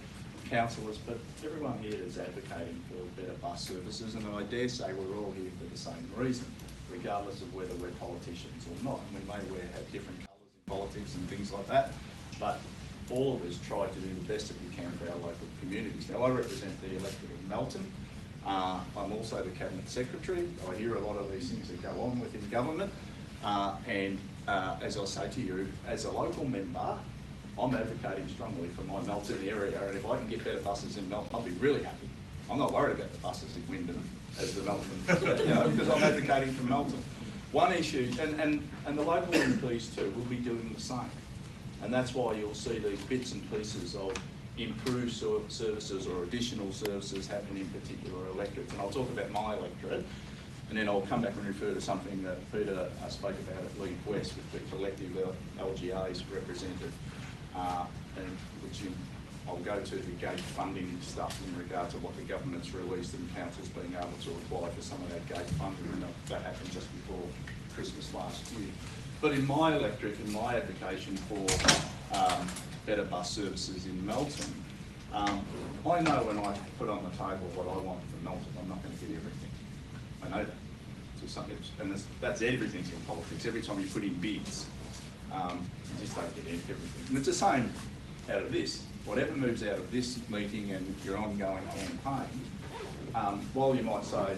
councillors, but everyone here is advocating for better bus services, and I dare say we're all here for the same reason, regardless of whether we're politicians or not. And we may have different colours in politics and things like that, but all of us try to do the best that we can for our local communities. Now, I represent the electorate of Melton. I'm also the Cabinet Secretary. I hear a lot of these things that go on within government, and as I say to you, as a local member, I'm advocating strongly for my Melton area, and if I can get better buses in Melton, I'll be really happy. I'm not worried about the buses in Wyndham as the Melton, you know, because I'm advocating for Melton. One issue, and the local MPs too, will be doing the same. And that's why you'll see these bits and pieces of improved services or additional services happen in particular electorates. And I'll talk about my electorate, and then I'll come back and refer to something that Peter spoke about at League West with the collective LGAs represented, and which I'll go to the gate funding stuff in regard to what the government's released and councils being able to apply for some of that gate funding, and that happened just before Christmas last year. But in my electorate, in my advocation for better bus services in Melton, I know when I put on the table what I want for Melton, I'm not going to get everything. I know that. So and that's everything in politics. Every time you put in bids, you just don't get everything. And it's the same out of this. Whatever moves out of this meeting and your ongoing campaign, while you might say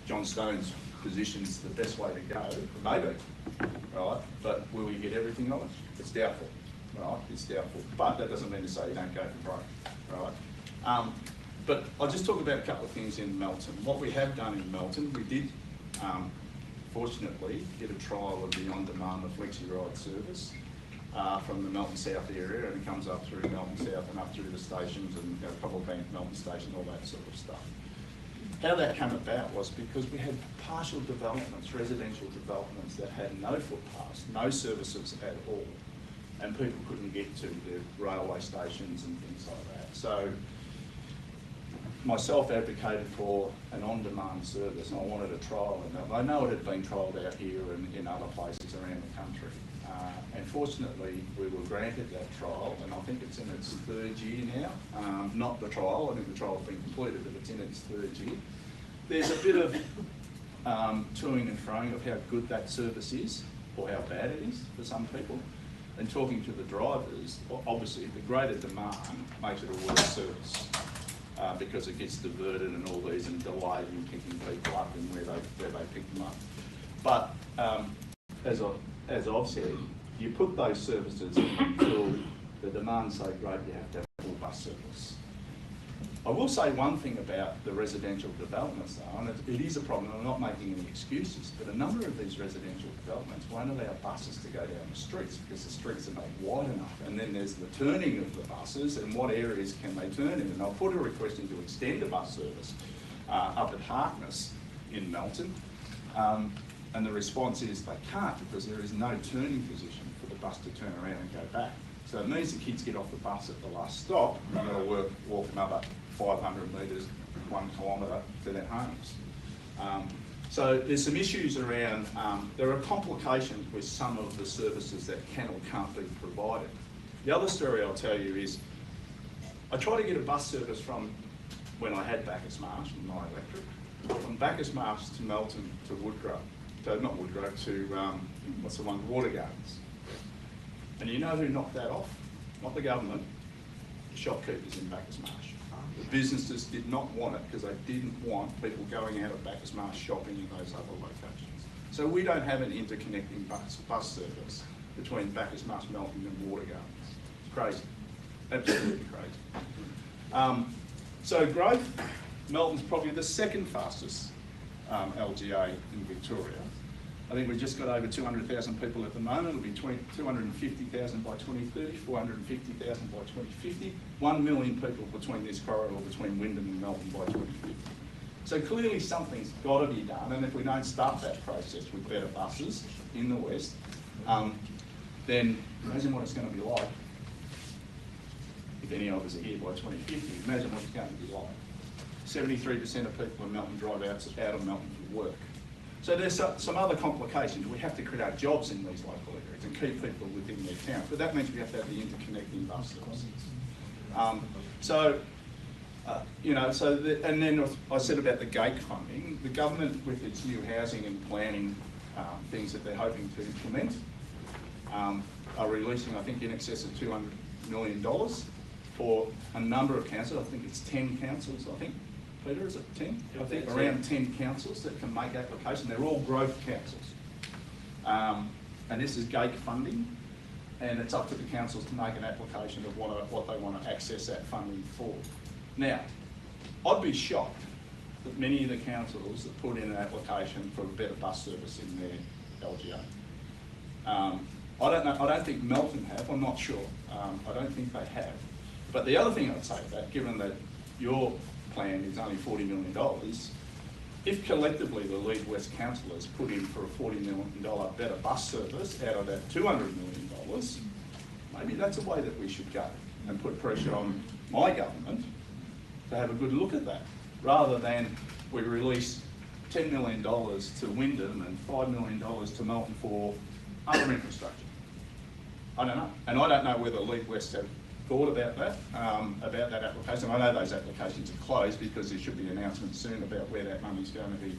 John Stone's position's the best way to go, maybe, right? But will you get everything of it? It's doubtful, right? It's doubtful. But that doesn't mean to say you don't go for broke, right? But I'll just talk about a couple of things in Melton. What we have done in Melton, we did, fortunately, get a trial of the on-demand, the flexi ride service from the Melton South area, and it comes up through Melton South and up through the stations and Cobble Bank, Melton Station, all that sort of stuff. How that came about was because we had partial developments, residential developments that had no footpaths, no services at all, and people couldn't get to the railway stations and things like that. So myself advocated for an on-demand service, and I wanted a trial in that. I know it had been trialled out here and in other places around the country. And fortunately, we were granted that trial, and I think it's in its third year now. Not the trial, I think the trial's been completed, but it's in its third year. There's a bit of toing and froing of how good that service is, or how bad it is for some people. And talking to the drivers, obviously the greater demand makes it a worse service. Because it gets diverted and all these and delayed in picking people up and where they pick them up. But as I've said, you put those services until the demand's so great you have to have a full bus service. I will say one thing about the residential developments though, and it is a problem, I'm not making any excuses, but a number of these residential developments won't allow buses to go down the streets because the streets are not wide enough. And then there's the turning of the buses and what areas can they turn in. And I'll put a request in to extend the bus service up at Harkness in Melton. And the response is they can't because there is no turning position for the bus to turn around and go back. So it means the kids get off the bus at the last stop and they've got to walk another 500 metres, 1 kilometre to their homes. So there's some issues around, there are complications with some of the services that can or can't be provided. The other story I'll tell you is, I tried to get a bus service from when I had Bacchus Marsh and my electric, from Bacchus Marsh to Melton to Woodgrove, not Woodgrove, to, what's the one, Water Gardens. And you know who knocked that off? Not the government, the shopkeepers in Bacchus Marsh. The businesses did not want it because they didn't want people going out of Bacchus Marsh shopping in those other locations. So we don't have an interconnecting bus service between Bacchus Marsh, Melton and Water Gardens. It's crazy, absolutely crazy. So growth, Melton's probably the second fastest LGA in Victoria. I think we've just got over 200,000 people at the moment. It'll be 250,000 by 2030, 450,000 by 2050, 1 million people between this corridor between Wyndham and Melbourne by 2050. So clearly something's got to be done, and if we don't start that process with better buses in the west, then imagine what it's going to be like if any of us are here by 2050. Imagine what it's going to be like. 73% of people in Melbourne drive out of Melbourne for work. So there's some other complications. We have to create jobs in these local areas and keep people within their town. But that means we have to have the interconnecting bus services. And then I said about the gate funding. The government, with its new housing and planning things that they're hoping to implement, are releasing, I think, in excess of $200 million for a number of councils. I think it's 10 councils, I think. Peter, is it 10? I think around 10 councils that can make application. They're all growth councils. And this is gate funding, and it's up to the councils to make an application of what they want to access that funding for. Now, I'd be shocked that many of the councils that put in an application for a better bus service in their LGA. I don't know, I don't think Melton have, I'm not sure. I don't think they have. But the other thing I'd say that, given that your plan is only $40 million, if collectively the Lead West councillors put in for a $40 million better bus service out of that $200 million, maybe that's a way that we should go and put pressure on my government to have a good look at that, rather than we release $10 million to Wyndham and $5 million to Melton for other infrastructure. I don't know. And I don't know whether Lead West have thought about that application. I know those applications are closed because there should be announcements soon about where that money's going to be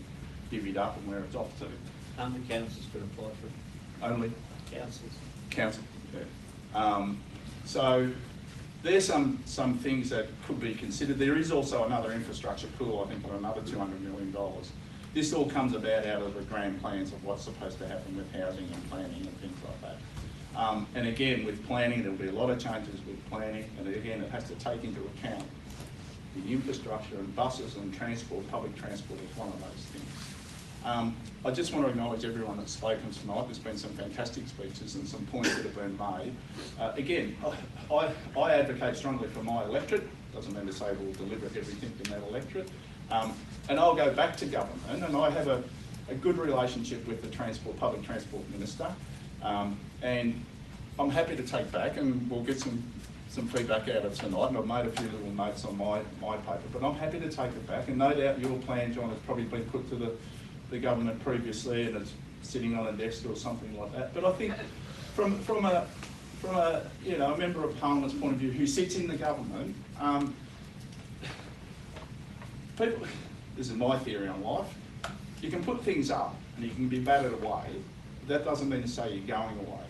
divvied up and where it's off to. Only councils could apply for it. Only? Councils. Council, yeah. So there's some things that could be considered. There is also another infrastructure pool, I think, of another $200 million. This all comes about out of the grand plans of what's supposed to happen with housing and planning and things like that. And again, with planning, there'll be a lot of changes with planning, and again, it has to take into account the infrastructure and buses and transport. Public transport is one of those things. I just want to acknowledge everyone that's spoken tonight. There's been some fantastic speeches and some points that have been made. Again, I advocate strongly for my electorate. Doesn't mean to say we'll deliver everything to that electorate. And I'll go back to government, and I have a good relationship with the public transport minister. And I'm happy to take back, and we'll get some some feedback out of tonight, and I've made a few little notes on my paper, but I'm happy to take it back, and no doubt your plan, John, has probably been put to the government previously and it's sitting on a desk or something like that. But I think from a you know, a member of Parliament's point of view who sits in the government, people, this is my theory on life, you can put things up and you can be battered away, but that doesn't mean to say you're going away.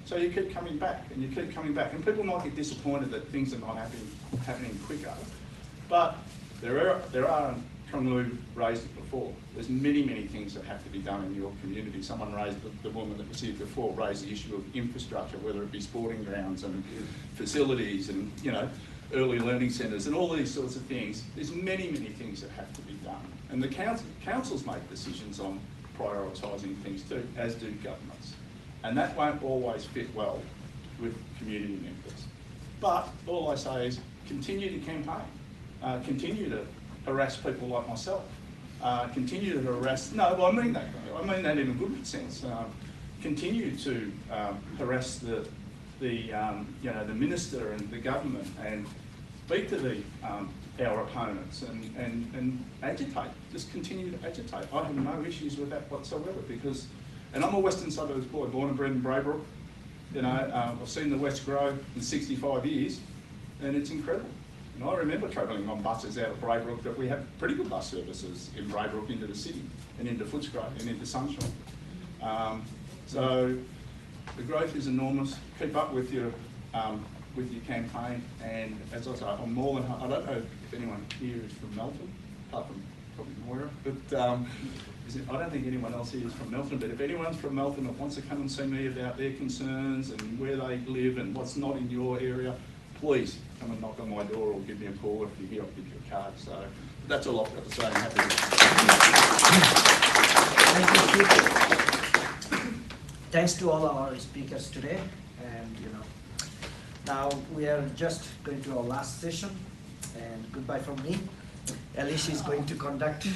So you keep coming back and you keep coming back, and people might get disappointed that things are not happening quicker, but there are, Trong Lu raised it before, there's many things that have to be done in your community. Someone raised, the woman that was here before, raised the issue of infrastructure, whether it be sporting grounds and facilities and, you know, early learning centres and all these sorts of things. There's many things that have to be done. And the councils make decisions on prioritising things too, as do governments. And that won't always fit well with community members. But all I say is continue to campaign, continue to harass people like myself, continue to harass, no, I mean that in a good sense, continue to harass the you know, the minister and the government, and speak to our opponents and agitate, just continue to agitate. I have no issues with that whatsoever, because, and I'm a Western Suburbs boy, born and bred in Braybrook. You know, I've seen the West grow in 65 years, and it's incredible. And I remember travelling on buses out of Braybrook, that we have pretty good bus services in Braybrook into the city and into Footscray and into Sunshine. So the growth is enormous. Keep up with your campaign, and as I say, I'm more than, I don't know if anyone here is from Melbourne, apart from probably Moira, but I don't think anyone else here is from Melbourne, but if anyone's from Melbourne that wants to come and see me about their concerns and where they live and what's not in your area, please come and knock on my door or give me a call. If you're here, I'll give you a card. So that's all I've got to say. I'm happy to. Thanks to all our speakers today, and you know, now we are just going to our last session, and goodbye from me. Alicia is going to conduct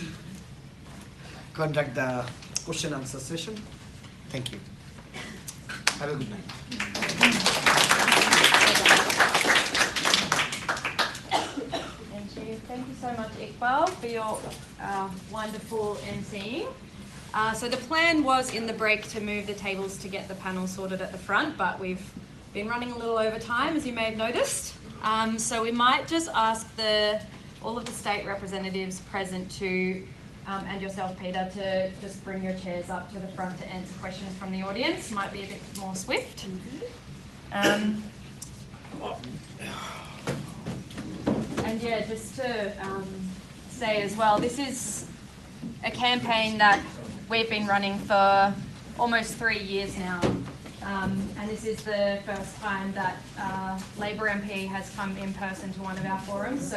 the question answer session. Thank you. Have a good night. Thank you so much, Iqbal, for your wonderful emceeing. So the plan was in the break to move the tables to get the panel sorted at the front, but we've been running a little over time, as you may have noticed. So we might just ask all of the state representatives present to, and yourself, Peter, to just bring your chairs up to the front to answer questions from the audience. Might be a bit more swift. And yeah, just to say as well, this is a campaign that we've been running for almost 3 years now. And this is the first time that Labor MP has come in person to one of our forums. So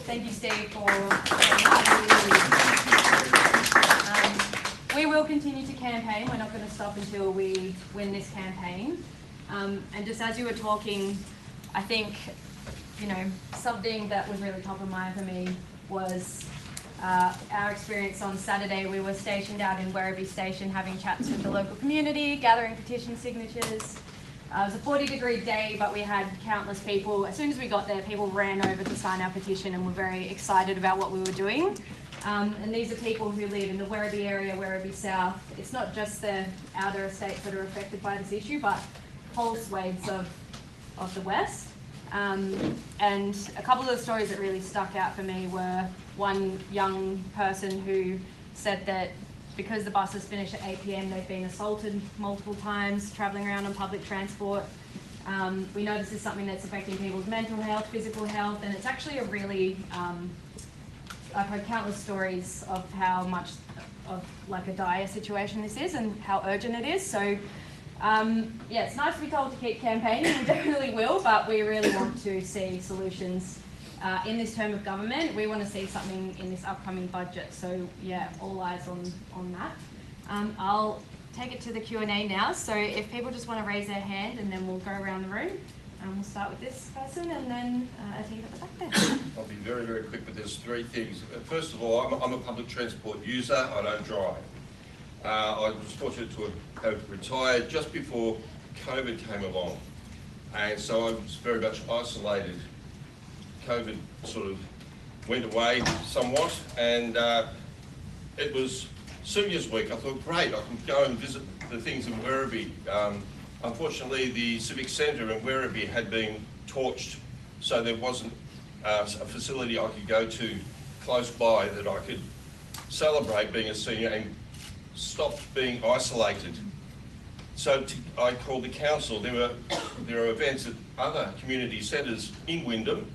thank you, Steve, for we will continue to campaign. We're not going to stop until we win this campaign. And just as you were talking, I think, you know, something that was really top of mind for me was our experience on Saturday. We were stationed out in Werribee Station having chats with the local community, gathering petition signatures. It was a 40-degree day, but we had countless people. As soon as we got there, people ran over to sign our petition and were very excited about what we were doing. And these are people who live in the Werribee area, Werribee South. It's not just the outer estates that are affected by this issue, but whole swathes of the West. And a couple of the stories that really stuck out for me were one young person who said that because the buses finish at 8 p.m, they've been assaulted multiple times travelling around on public transport. We know this is something that's affecting people's mental health, physical health, and it's actually a really, I've heard countless stories of how much of like a dire situation this is and how urgent it is. So yeah, it's nice to be told to keep campaigning, we definitely will, but we really want to see solutions in this term of government. We want to see something in this upcoming budget, so yeah, all eyes on that. I'll take it to the Q&A now, so if people just want to raise their hand and then we'll go around the room. We'll start with this person and then I think at the back there. I'll be very, very quick, but there's three things. First of all, I'm a public transport user, I don't drive. I was fortunate to have retired just before COVID came along. and so I was very much isolated. COVID sort of went away somewhat, and it was Seniors Week. I thought, great, I can go and visit the things in Werribee. Unfortunately, the Civic Centre in Werribee had been torched, so there wasn't a facility I could go to close by that I could celebrate being a senior and stop being isolated. So I called the council. There are events at other community centres in Wyndham,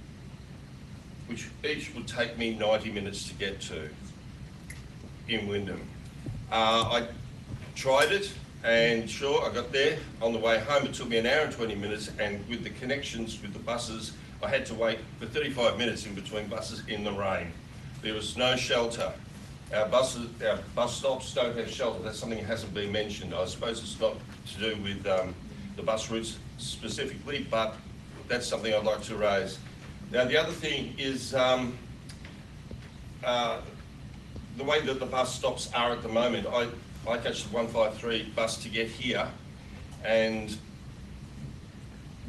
which each would take me 90 minutes to get to in Wyndham. I tried it, and sure, I got there. On the way home, it took me an hour and 20 minutes, and with the connections with the buses, I had to wait for 35 minutes in between buses in the rain. There was no shelter. Our bus stops don't have shelter. That's something that hasn't been mentioned. I suppose it's not to do with the bus routes specifically, but that's something I'd like to raise. Now, the other thing is the way that the bus stops are at the moment. I catch the 153 bus to get here, and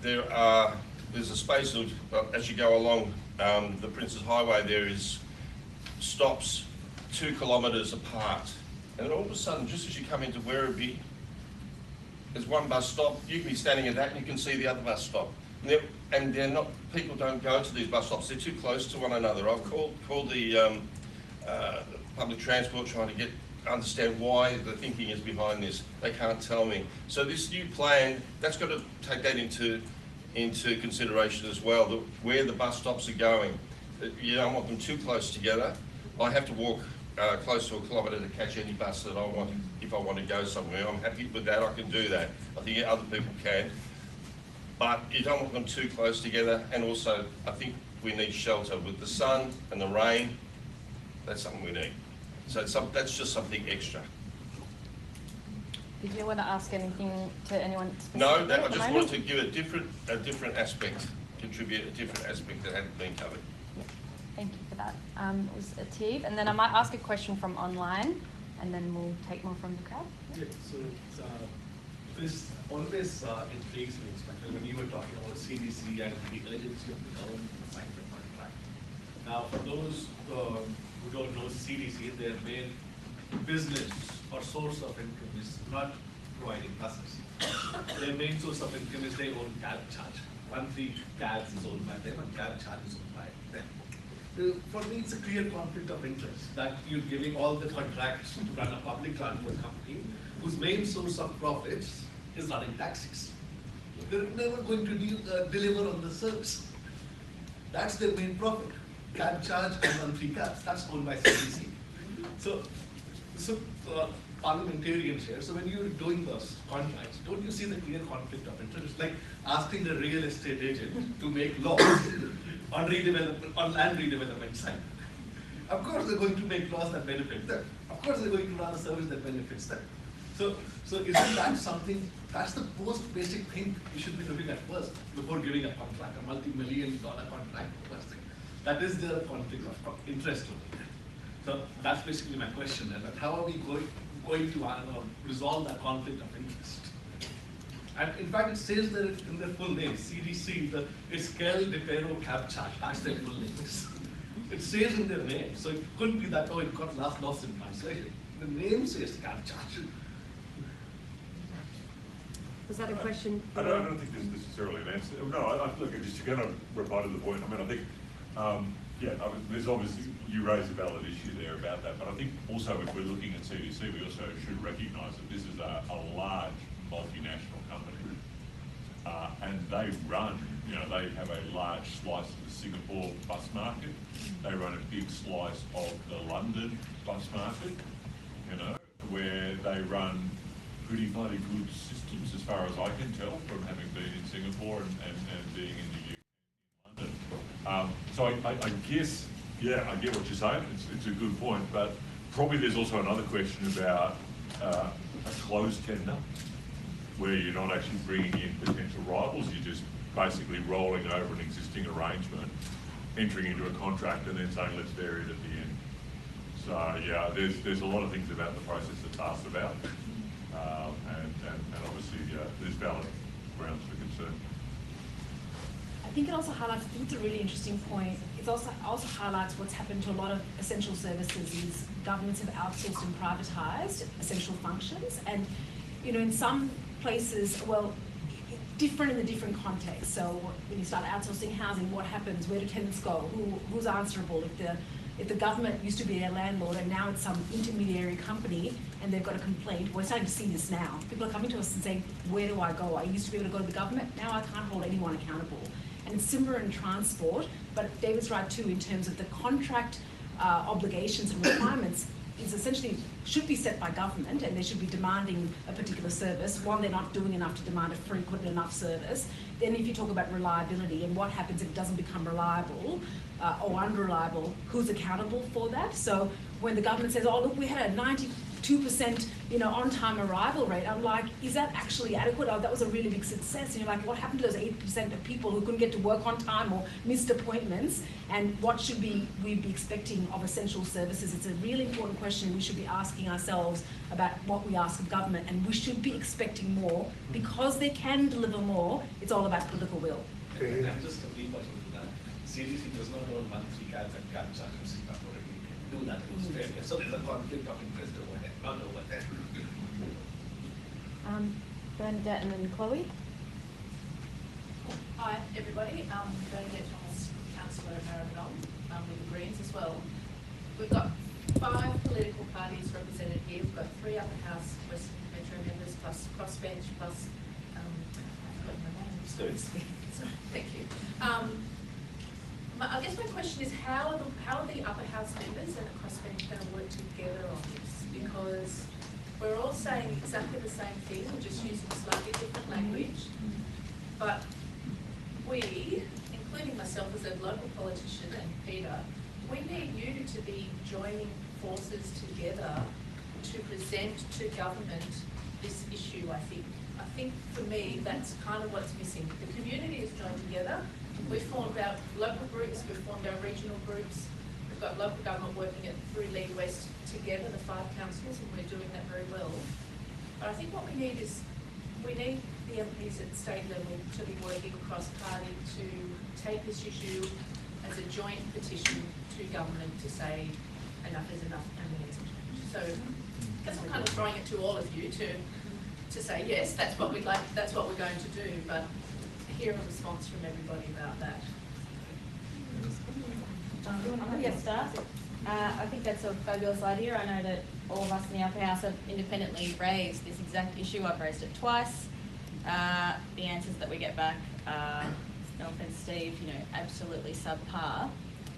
there's a space of, as you go along the Princes Highway, there is stops 2 kilometres apart, and then all of a sudden, just as you come into Werribee, there's one bus stop. You can be standing at that, and you can see the other bus stop. And they're not. People don't go to these bus stops. They're too close to one another. I've called the public transport trying to understand why the thinking is behind this. They can't tell me. So this new plan, that's got to take that into consideration as well. Where the bus stops are going. You don't want them too close together. I have to walk close to a kilometre to catch any bus that I want if I want to go somewhere. I'm happy with that. I can do that. I think other people can. But you don't want them too close together, and also I think we need shelter with the sun and the rain. That's something we need. So that's just something extra. Did you want to ask anything to anyone specifically? No, I just wanted to give a different aspect, contribute a different aspect that hadn't been covered. Thank you for that. It was Ativ, and then I might ask a question from online, and then we'll take more from the crowd. Yeah, so this always intrigues me, especially when you were talking about CDC and the urgency of the government to sign the contract. Now, for those who don't know CDC, their main business or source of income is not providing buses. Their main source of income is they own cab charge. Monthly cabs is owned by them and cab charge is owned by them. For me, it's a clear conflict of interest that you're giving all the contracts to run a public transport company whose main source of profits is running taxis. They're never going to deliver on the service. That's their main profit. Cab charge and monthly cabs, that's owned by CDC. So parliamentarians here, so when you're doing those contracts, don't you see the clear conflict of interest? It's like asking a real estate agent to make laws on land redevelopment side. Of course they're going to make laws that benefit them. Of course they're going to run a service that benefits them. So isn't that something, that's the most basic thing you should be looking at first before giving a contract, a multi-million-dollar contract first thing. That is the conflict of interest. So that's basically my question. And how are we going to resolve that conflict of interest? And in fact, it says that in their full name, CDC, it's Kel de Pero Cab Charge. That's their full name. It says in their name, so it couldn't be that, oh, it got lost in translation. The name says Cab Charge. Was that a question? I don't think there's necessarily an answer. No, look, just to kind of reply to the point, I mean, I think, there's obviously, you raise a valid issue there about that, but I think also if we're looking at CDC, we also should recognise that this is a large multinational company. And they run, they have a large slice of the Singapore bus market. They run a big slice of the London bus market, where they run pretty bloody good systems as far as I can tell from having been in Singapore and being in the UK and London. So I guess, I get what you're saying. It's a good point, but probably there's also another question about a closed tender, where you're not actually bringing in potential rivals, you're just basically rolling over an existing arrangement, entering into a contract and then saying, let's vary it at the end. So there's a lot of things about the process that's asked about, and obviously there's valid grounds for concern. I think it also highlights, I think it's a really interesting point. It also highlights what's happened to a lot of essential services is governments have outsourced and privatised essential functions. And, you know, in some places, well, different in the different contexts. So when you start outsourcing housing, what happens? Where do tenants go? Who's answerable? If the government used to be their landlord and now it's some intermediary company and they've got a complaint, we're starting to see this now. People are coming to us and saying, where do I go? I used to be able to go to the government, now I can't hold anyone accountable. And it's similar in transport, but David's right too in terms of the contract obligations and requirements is essentially should be set by government and they should be demanding a particular service. One, they're not doing enough to demand a frequent enough service. Then if you talk about reliability and what happens if it doesn't become reliable or unreliable, who's accountable for that? So when the government says, oh look, we had a 92% on-time arrival rate, I'm like, is that actually adequate? Oh, that was a really big success. And you're like, what happened to those 8% of people who couldn't get to work on time or missed appointments? And what should we be expecting of essential services? It's a really important question we should be asking ourselves about what we ask of government, and we should be expecting more because they can deliver more. It's all about political will. And just to be much with that, CDC does not own monthly cats and cat charges do that in Australia. So there's a conflict of interest over there, not over there. Bernadette and then Chloe. Hi everybody, Bernadette Thomas, Councillor Maribyrnong, with the Greens as well. We've got 5 political parties represented here. We've got 3 upper house Western Metro members plus crossbench plus, I've forgotten my name. Sorry, thank you. I guess my question is how are the upper house members and the crossbench going to work together on this? Because we're all saying exactly the same thing, we're just using slightly different language. But we, including myself as a local politician and Peter, we need you to be joining forces together to present to government this issue, I think. I think for me, that's kind of what's missing. The community is joined together. We've formed our local groups, we've formed our regional groups. We've got local government working through Lead West together, the 5 councils, and we're doing that very well. But I think what we need is, we need the MPs at state level to be working cross-party to take this issue as a joint petition to government to say enough is enough and we need some change. So I guess I'm kind of throwing it to all of you to say yes, that's what we'd like, that's what we're going to do, but hear a response from everybody about that. Yes, start. I think that's a fabulous idea. I know that all of us in the upper house have independently raised this exact issue. I've raised it twice. The answers that we get back are, no offense Steve, absolutely subpar.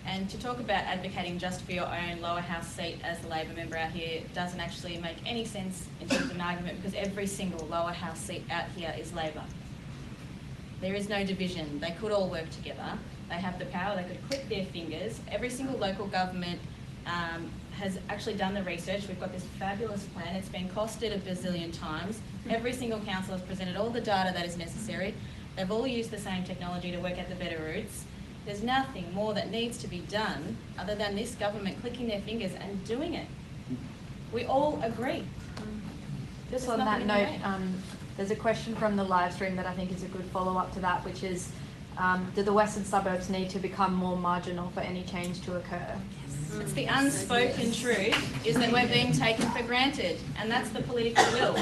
And to talk about advocating just for your own lower house seat as the Labor member out here doesn't actually make any sense in terms of an argument, because every single lower house seat out here is Labor. There is no division. They could all work together. They have the power. They could click their fingers. Every single local government has actually done the research. We've got this fabulous plan. It's been costed a bazillion times. Every single council has presented all the data that is necessary. They've all used the same technology to work out the better routes. There's nothing more that needs to be done other than this government clicking their fingers and doing it. We all agree. Just on that note, there's a question from the live stream that I think is a good follow-up to that, which is, do the western suburbs need to become more marginal for any change to occur? It's the unspoken truth is that we're being taken for granted, and that's the political will.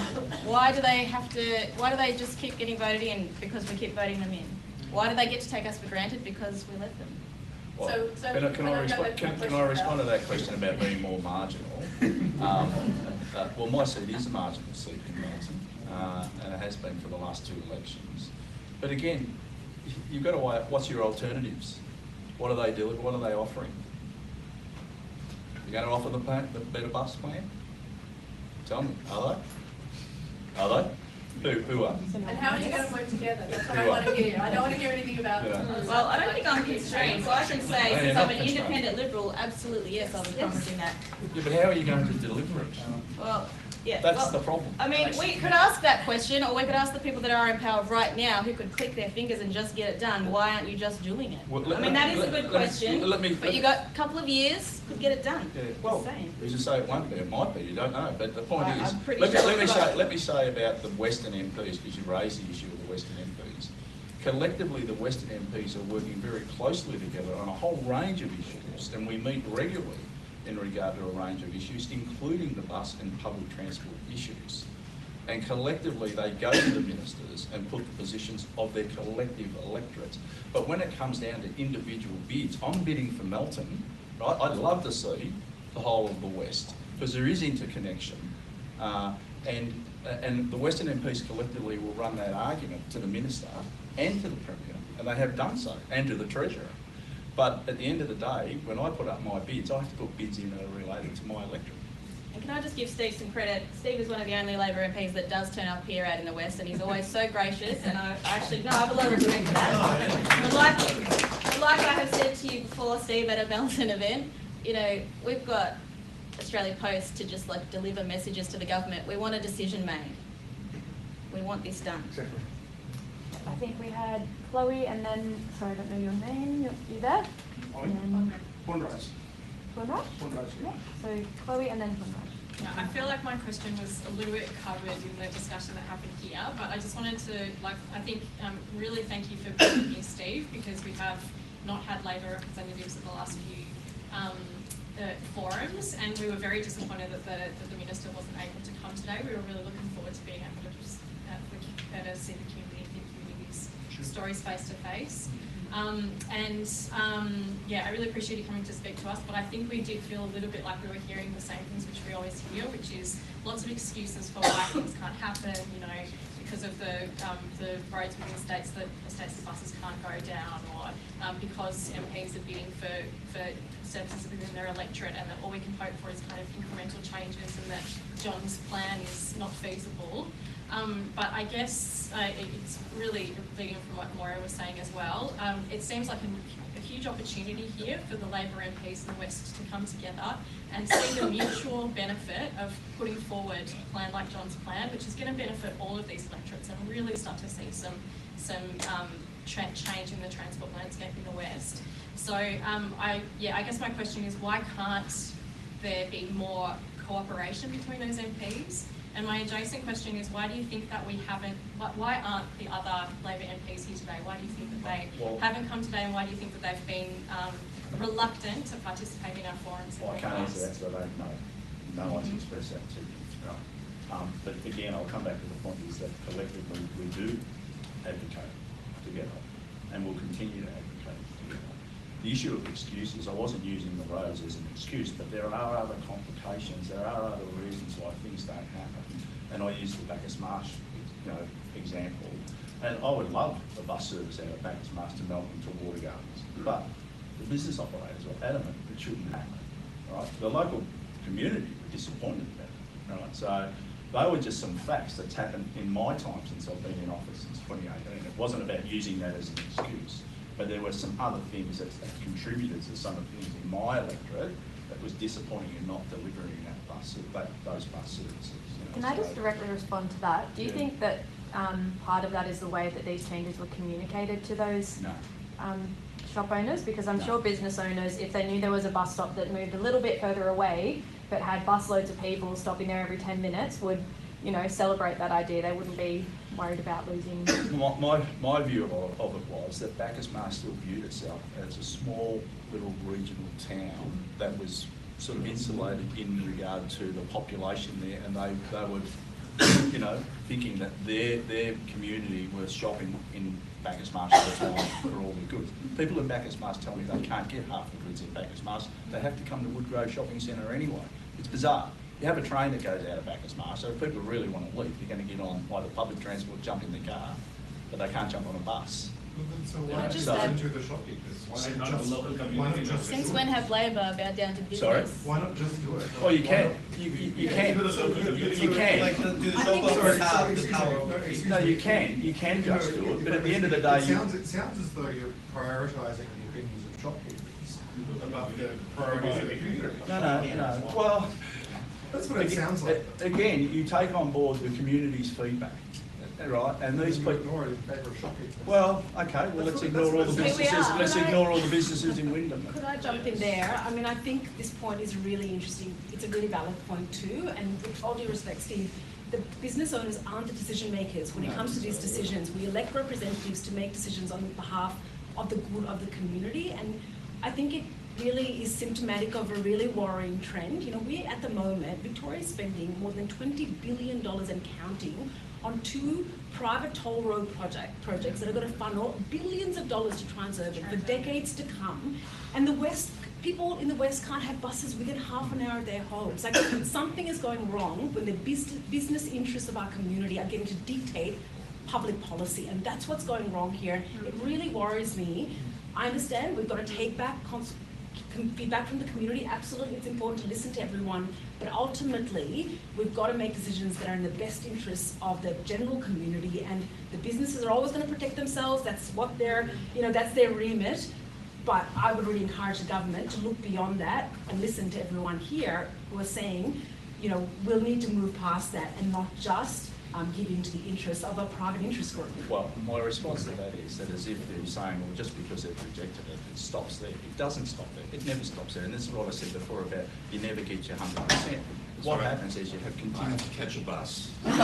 Why do they just keep getting voted in? Because we keep voting them in. Why do they get to take us for granted? Because we let them. Well, can I respond to that question about being more marginal? Well, my seat is a marginal seat in Melbourne, and it has been for the last 2 elections. But again, you've got to weigh up what's your alternatives. What are they doing? What are they offering? You're going to offer the better bus plan? Tell me, are they? Are they? Who are? And how are you going to work together? That's what I want to hear. I don't want to hear anything about it. Well, I don't think I'm constrained, so I can say, since I'm an independent Liberal, absolutely yes, I was promising that. Yeah, but how are you going to deliver it? Well, yeah. That's the problem. I mean, we could ask that question, or we could ask the people that are in power right now who could click their fingers and just get it done. Why aren't you just doing it? Well, I mean, that is a good question, but you got a couple of years, could get it done. Yeah, well, you just say it won't be, it might be, you don't know. But the point is, let me say about the Western MPs, because you raised the issue of the Western MPs. Collectively, the Western MPs are working very closely together on a whole range of issues, and we meet regularly in regard to a range of issues, including the bus and public transport issues. And collectively, they go to the ministers and put the positions of their collective electorates. But when it comes down to individual bids, I'm bidding for Melton, right? I'd love to see the whole of the West, because there is interconnection. And the Western MPs collectively will run that argument to the Minister and to the Premier, and they have done so, and to the Treasurer. But at the end of the day, when I put up my bids, I have to put bids in that are related to my electorate. And can I just give Steve some credit? Steve is one of the only Labor MPs that does turn up here out in the West, and he's always so gracious, and I have a lot of respect for that. But like I have said to you before, Steve, at a Melton event, you know, we've got Australia Post to just like deliver messages to the government. We want a decision made. We want this done. Exactly. I think we had Chloe and then, sorry, I don't know your name, you there? Boon Wurrung. Boon Wurrung? Yeah, so Chloe and then Boon Wurrung. Yeah, I feel like my question was a little bit covered in the discussion that happened here, but I just wanted to, really thank you for being here, Steve, because we have not had Labor representatives at the last few forums, and we were very disappointed that the Minister wasn't able to come today. We were really looking forward to being able to just better see the community's stories face to face. Yeah, I really appreciate you coming to speak to us, but I think we did feel a little bit like we were hearing the same things which we always hear, which is lots of excuses for why things can't happen, you know, because of the roads within the states that buses can't go down, or because MPs are bidding for services within their electorate, and that all we can hope for is kind of incremental changes, and that John's plan is not feasible. But I guess it's really leading from what Moira was saying as well. It seems like a huge opportunity here for the Labor MPs in the West to come together and see the mutual benefit of putting forward a plan like John's plan, which is going to benefit all of these electorates, and really start to see some change in the transport landscape in the West. So I guess my question is, why can't there be more cooperation between those MPs? And my adjacent question is, why do you think that why aren't the other Labor MPs here today? Why do you think that they haven't come today, and why do you think that they've been reluctant to participate in our forums? Well, I can't answer that, so I don't know. No one's expressed that to me. Right. But again, I'll come back to the point is that collectively we do advocate together, and we'll continue to advocate together. The issue of excuses, I wasn't using the roads as an excuse, but there are other complications, there are other reasons why things don't happen. And I used the Bacchus Marsh, example. And I would love a bus service out of Bacchus Marsh to Melbourne to Water Gardens, but the business operators were adamant it shouldn't happen. Right? The local community were disappointed about it. Right? So they were just some facts that's happened in my time since I've been in office since 2018. It wasn't about using that as an excuse. But there were some other things that contributed to some of the things in my electorate that was disappointing in not delivering those bus services. Can I just directly respond to that? Do you think that part of that is the way that these changes were communicated to those shop owners? Because I'm sure business owners, if they knew there was a bus stop that moved a little bit further away but had busloads of people stopping there every 10 minutes, would celebrate that idea. They wouldn't be worried about losing. My view of it was that Bacchus Marsh still viewed itself as a small little regional town that was sort of insulated in regard to the population there, and they were, thinking that their community was shopping in Bacchus Marsh at the time for all the goods. People in Bacchus Marsh tell me they can't get half the goods in Bacchus Marsh. They have to come to Woodgrove Shopping Centre anyway. It's bizarre. You have a train that goes out of Bacchus Marsh, so if people really want to leave, they're going to get on either public transport, jump in the car, but they can't jump on a bus. So why not just into the shopkeepers? Since when have Labor bowed down to business? Sorry? Why not just do it? Well, you can. You can. You can. Like, do the shop owners have the power? No, you can. You can just do it, but at the end of the day, it sounds as though you're prioritising the opinions of shopkeepers above the priorities of the community. No. Well, that's what it sounds like. Again, you take on board the community's feedback, right? And these people ignore it in favour of shopkeepers. Well, okay. Well, let's ignore all the businesses. Let's ignore all the businesses in Wyndham. Could I jump in there? I mean, I think this point is really interesting. It's a really valid point too. And with all due respect, Steve, the business owners aren't the decision makers when it comes to these decisions. We elect representatives to make decisions on behalf of the good of the community, and I think it really is symptomatic of a really worrying trend. You know, we at the moment, Victoria's spending more than $20 billion and counting on 2 private toll road projects that are going to funnel billions of dollars to Transurban for decades to come, and the West, people in the West can't have buses within half an hour of their homes. Like, something is going wrong when the business interests of our community are getting to dictate public policy, and that's what's going wrong here. It really worries me. I understand we've got to take back feedback from the community. Absolutely, it's important to listen to everyone, but ultimately we've got to make decisions that are in the best interests of the general community, and the businesses are always going to protect themselves. That's what they're, you know, that's their remit. But I would really encourage the government to look beyond that and listen to everyone here who are saying, you know, we'll need to move past that and not just give in to the interests of a private interest group. Well, my response to that is that as if they're saying, well, just because they've rejected it, it stops there. It doesn't stop there. It never stops there. And this is what I said before about you never get your 100%. What happens is you have continued to catch a bus. Is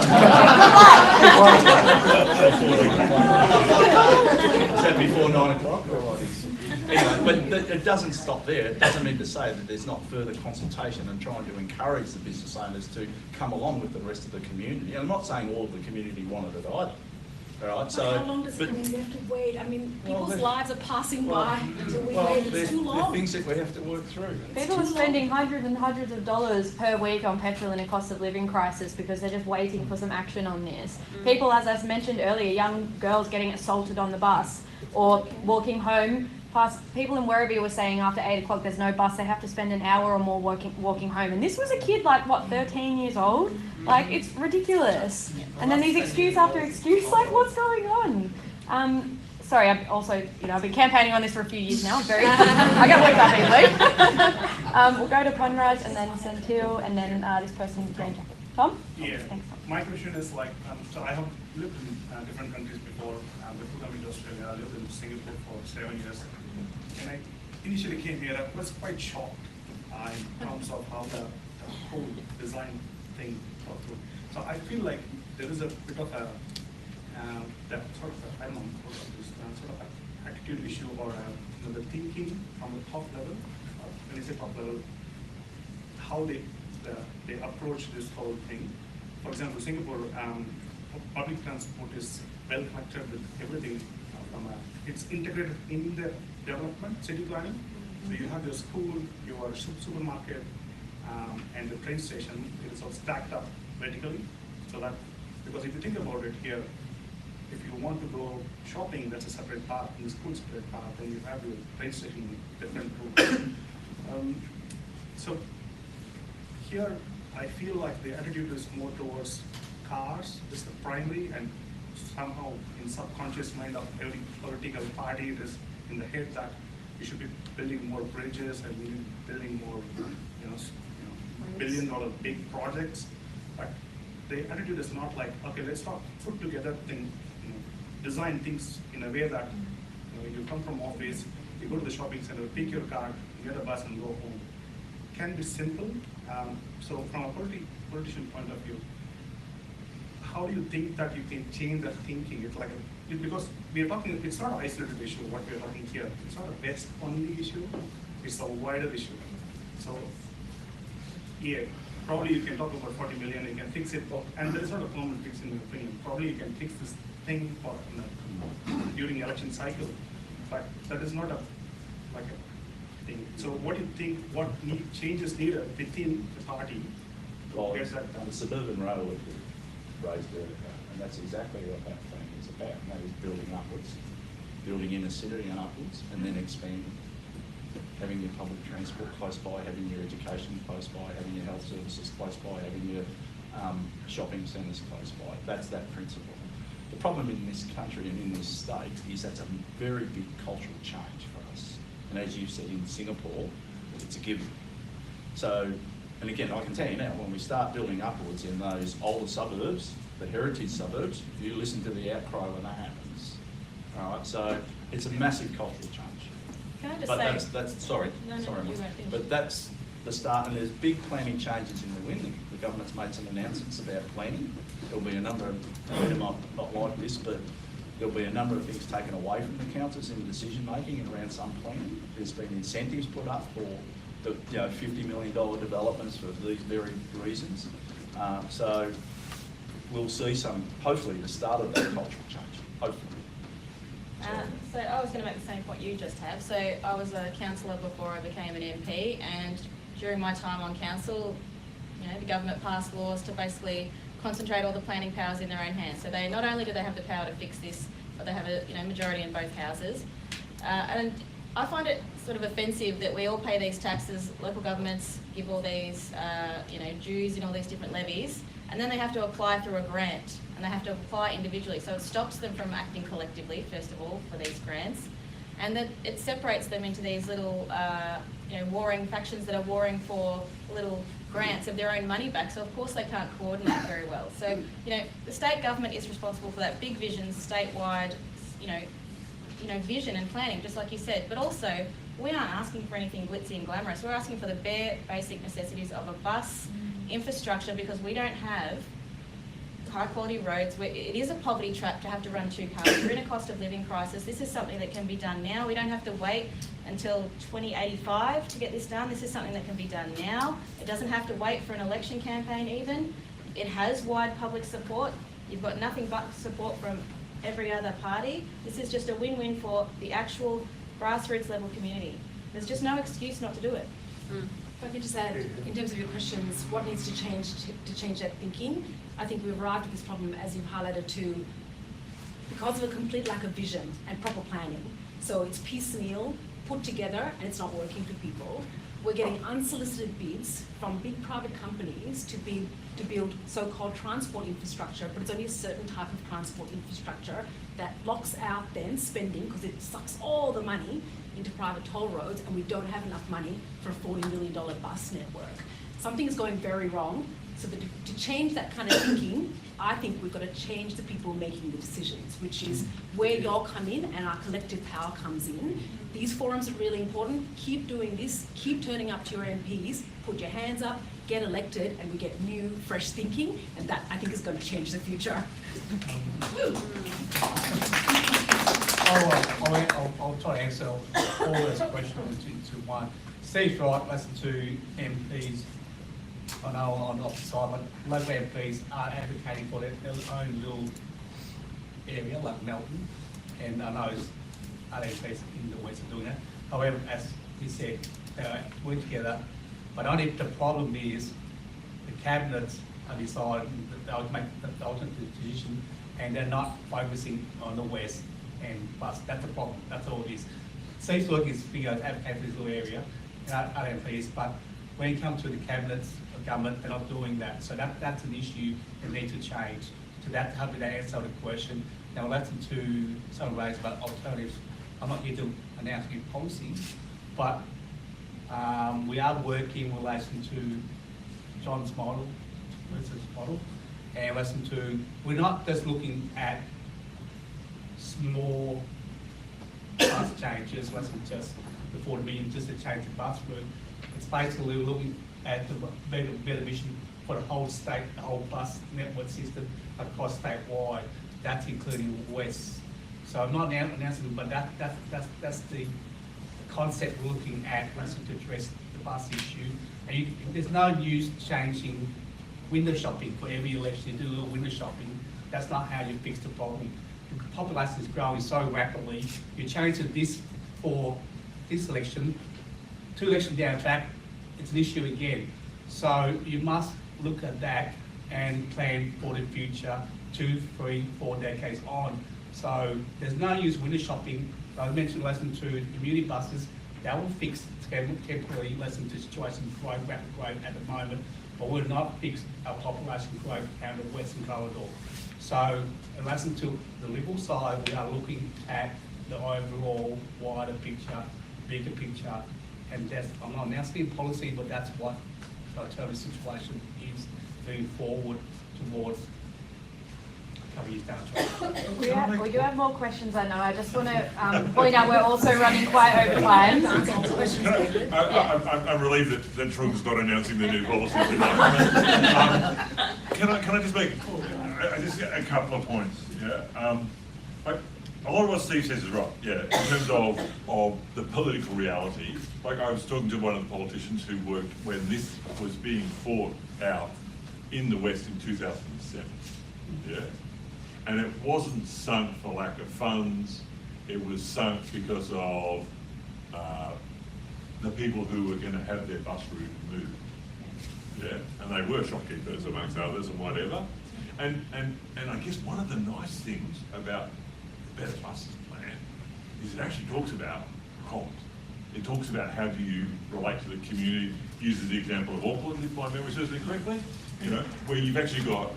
that before 9 o'clock? Anyway, but it doesn't stop there. It doesn't mean to say that there's not further consultation and trying to encourage the business owners to come along with the rest of the community. And I'm not saying all of the community wanted it either. All right, so, how long does it mean we have to wait? I mean, people's lives are passing by until we wait. It's too long. There are things that we have to work through. People are spending hundreds and hundreds of dollars per week on petrol in a cost of living crisis because they're just waiting for some action on this. People, as I mentioned earlier, young girls getting assaulted on the bus or walking home past. People in Werribee were saying after 8 o'clock there's no bus, they have to spend an hour or more walking home. And this was a kid like, what, 13 years old? Like, it's ridiculous. And then these excuse after excuse, like, what's going on? Sorry, I've also, I've been campaigning on this for a few years now. I get worked up easily. We'll go to Punraj and then Sentil and then this person, Jane. Tom? Yeah. Thanks, Tom. My question is like, so I have lived in different countries before coming to Australia. I lived in Singapore for 7 years. And I initially came here, I was quite shocked in terms of how the whole design thing got through. So I feel like there is a bit of a, I don't know, sort of an attitude issue or the thinking from the top level. When you say top level, how they approach this whole thing. For example, Singapore, public transport is well connected with everything. It's integrated in the development, city planning. So you have your school, your supermarket, and the train station. It is all stacked up vertically. So that, because if you think about it here, if you want to go shopping, that's a separate path, and the school separate path, and you have your train station different route. So here, I feel like the attitude is more towards cars, this is the primary, and somehow in subconscious mind of every political party, it is in the head that we should be building more bridges and we need building more, billion-dollar big projects. But the attitude is not like, okay, let's not put together things, design things in a way that you come from office, you go to the shopping center, pick your car, you get a bus and go home. Can be simple. So from a politician point of view, how do you think that you can change that thinking? It's like because we are talking, it's not an isolated issue, what we are talking here. It's not a West only issue, it's a wider issue. So yeah, probably you can talk about 40 million, you can fix it, and there is not a permanent fix in my opinion. Probably you can fix this thing for during election cycle, but that is not a thing. So what do you think, what changes needed within the party to get that done? The suburban railway raised earlier, and that's exactly what that plan is about, and that is building upwards, building inner city and upwards, and then expanding. Having your public transport close by, having your education close by, having your health services close by, having your shopping centres close by. That's that principle. The problem in this country and in this state is that's a very big cultural change for us. And as you said in Singapore, it's a given. So, and again, I can tell you now, when we start building upwards in those older suburbs, the heritage suburbs, you listen to the outcry when that happens. All right, so it's a massive cultural change. Can I just but say? that's sorry, No, sorry, you won't finish. but that's the start, and there's big planning changes in the wind. The government's made some announcements about planning. There'll be a number of, they might not like this, but there'll be a number of things taken away from the councils in decision making around some planning. There's been incentives put up for the $50 million developments for these very reasons. So we'll see hopefully the start of that cultural change, hopefully. So I was going to make the same point you just have. So I was a councillor before I became an MP, and during my time on council, the government passed laws to basically concentrate all the planning powers in their own hands. So they not only do they have the power to fix this, but they have a majority in both houses. And I find it sort of offensive that we all pay these taxes, local governments give all these dues and all these different levies, and then they have to apply through a grant, and they have to apply individually. So it stops them from acting collectively, first of all, for these grants, and that it separates them into these little warring factions that are warring for little grants of their own money back. So of course they can't coordinate very well. So the state government is responsible for that big vision, statewide, vision and planning, just like you said. But also we aren't asking for anything glitzy and glamorous. We're asking for the bare basic necessities of a bus infrastructure, because we don't have high quality roads. It is a poverty trap to have to run 2 cars. We're in a cost of living crisis. This is something that can be done now. We don't have to wait until 2085 to get this done. This is something that can be done now. It doesn't have to wait for an election campaign even. It has wide public support. You've got nothing but support from every other party. This is just a win-win for the actual grassroots level community. There's just no excuse not to do it. If I could just add, in terms of your questions, what needs to change to change that thinking? I think we've arrived at this problem, as you've highlighted, too, because of a complete lack of vision and proper planning. So it's piecemeal, put together, and it's not working for people. We're getting unsolicited bids from big private companies to build so-called transport infrastructure, but it's only a certain type of transport infrastructure that locks out then spending, because it sucks all the money into private toll roads, and we don't have enough money for a $40 million bus network. Something is going very wrong. So that to change that kind of thinking, I think we've got to change the people making the decisions, which is where y'all come in and our collective power comes in. These forums are really important. Keep doing this, keep turning up to your MPs, put your hands up, get elected, and we get new, fresh thinking, and that, I think, is going to change the future. I'll try to answer all those questions into one. Steve's right, listen to MPs. I know on the opposite side, but local MPs are advocating for their own little area, like Melbourne, and I know other MPs in the West are doing that. However, as he said, they work together, but only the problem is the cabinets are deciding that they'll make the ultimate decision, and they're not focusing on the West and bus. That's the problem. That's all it is. Steve's work is figure out advocate for this little area, other MPs, but when it comes to the cabinets of government, they're not doing that. So that's an issue that needs to change. So that helps me to answer the question. Now, listen to some raised about alternatives. I'm not here to announce new policies, but we are working in relation to John's model, and listen to, we're not just looking at small bus changes, wasn't just the 40 million, just to change the bus route. It's basically looking at the better vision for the whole state, the whole bus network system across statewide. That's including West. So I'm not announcing, but that's the concept we're looking at to address the bus issue. And there's no use changing window shopping for every election. You do a little window shopping. That's not how you fix the problem. The population is growing so rapidly. You change this for this election, 2 elections down the track, it's an issue again. So you must look at that and plan for the future 2, 3, 4 decades on. So there's no use window shopping. I mentioned listen to community buses. That will fix temporarily listen to situation growth, rapid growth at the moment, but will not fix our population growth out of the Western corridor. So in relation to the Liberal side, we are looking at the overall wider picture, bigger picture, and that's, I'm not announcing policy, but that's what the alternative situation is moving forward towards couple of years down the track. We do have more questions, I know. I just want to point out we're also running quite over time. I'm relieved that Trump's not announcing the new policy tonight. Can I just make just a couple of points? Yeah. A lot of what Steve says is right. Yeah. In terms of the political reality, like I was talking to one of the politicians who worked when this was being fought out in the West in 2007. Yeah. And it wasn't sunk for lack of funds. It was sunk because of the people who were going to have their bus route moved. Yeah, and they were shopkeepers amongst others and whatever. And I guess one of the nice things about the Better Buses plan is it actually talks about comms. It talks about how do you relate to the community. Uses the example of Auckland, if my memory serves me correctly. You know, where you've actually got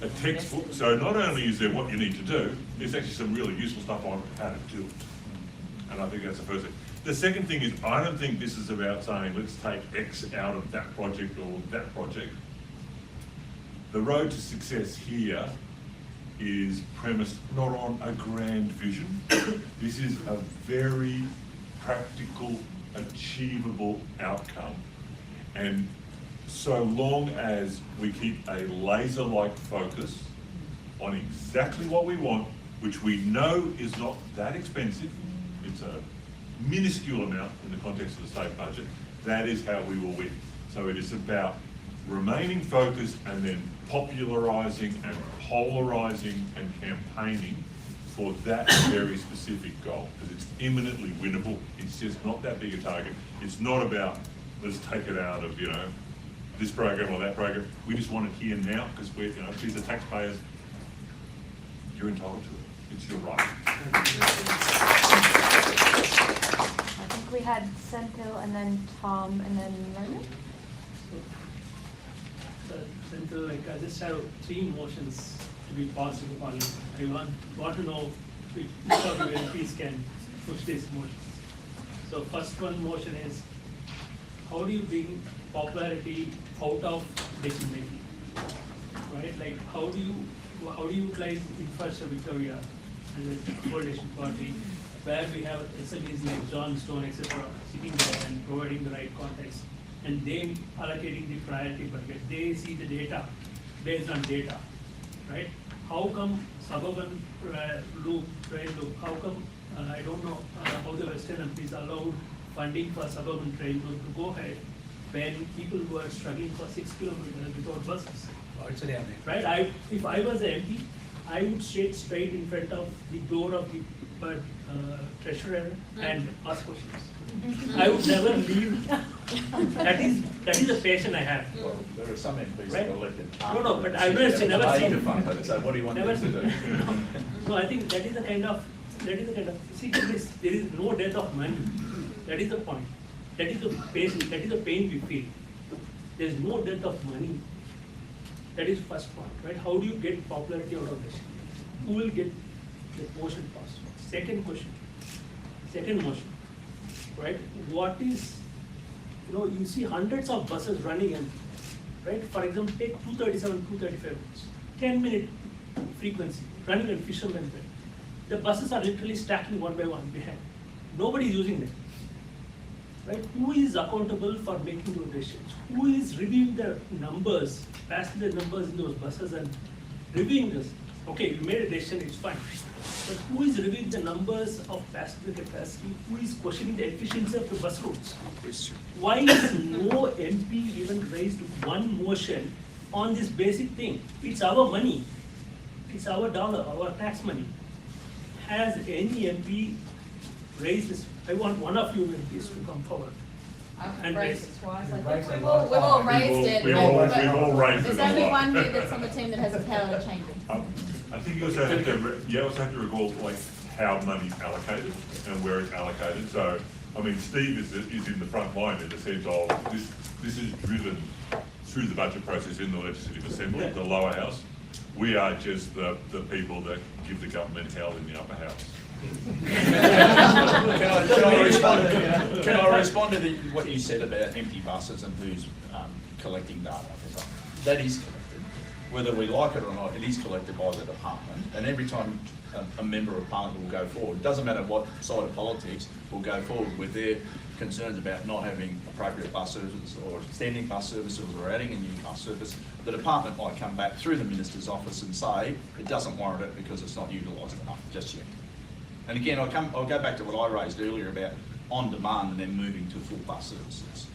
a textbook. So not only is there what you need to do, there's actually some really useful stuff on how to do it. And I think that's the first thing. The second thing is, I don't think this is about saying, let's take X out of that project or that project. The road to success here is premised not on a grand vision. This is a very practical, achievable outcome. And so long as we keep a laser-like focus on exactly what we want, which we know is not that expensive, it's a minuscule amount in the context of the state budget, that is how we will win. So it is about remaining focused and then popularising and polarising and campaigning for that very specific goal, because it's imminently winnable. It's just not that big a target. It's not about, let's take it out of, you know, this program or that program. We just want it here now, because we're, you know, these are taxpayers. You're entitled to it. It's your right. I think we had Senthil and then Tom and then Ronan. Senthil, like I just have 3 motions to be passed in the Parliament. I want to know if each of you MPs can push these motions. So first one motion is, how do you bring popularity out of decision making? Right? Like how do you utilize infrastructure Victoria and the coalition party, where we have SMEs like John Stone, etc., sitting there and providing the right context, and they allocating the priority bucket. They see the data based on data, right? How come suburban loop, train loop? How come I don't know how the Western MPs allowed funding for suburban train loop to go ahead when people were struggling for 6 kilometers without buses? Right? If I was an MP, I would sit straight in front of the door of the treasurer and ask questions. I would never leave. That is the passion I have. Well, there are some MPs right? that are elected. No, but I've never seen it. So what do you want them to do? No, I think that is the kind of, see, there is no death of money. That is the point. That is the passion, that is the pain we feel. There is no death of money. That is first point, right? How do you get popularity out of this? Who will get the motion passed? Second motion, right? What is, you see hundreds of buses running in, right? For example, take 237, 235 routes, 10-minute frequency, running in fisherman bed. The buses are literally stacking one by one behind. Nobody is using them. Right? Who is accountable for making those decisions? Who is reviewing the numbers, passenger numbers in those buses and reviewing this? Okay, you made a decision, it's fine. But who is reviewing the numbers of passenger capacity? Who is questioning the efficiency of the bus routes? Why is no MP even raised one motion on this basic thing? It's our money. It's our dollar, our tax money. Has any MP raised this? I want one of you MPs to come forward. I've raised it twice. I think We've we've all raised it. We've all raised it. There's only one here that's on the team that has the power to change it. I think you also have to recall like how money's allocated and where it's allocated. So, I mean, Steve is in the front line in the sense of this is driven through the budget process in the Legislative Assembly, the lower house. We are just the people that give the government hell in the upper house. Can I respond to what you said about empty buses and who's collecting data? That is collected. whether we like it or not, it is collected by the department, and every time a member of parliament will go forward, it doesn't matter what side of politics, will go forward with their concerns about not having appropriate bus services or extending bus services or adding a new bus service, the department might come back through the Minister's office and say it doesn't warrant it because it's not utilised enough just yet. And again, I'll go back to what I raised earlier about on demand and then moving to full bus services.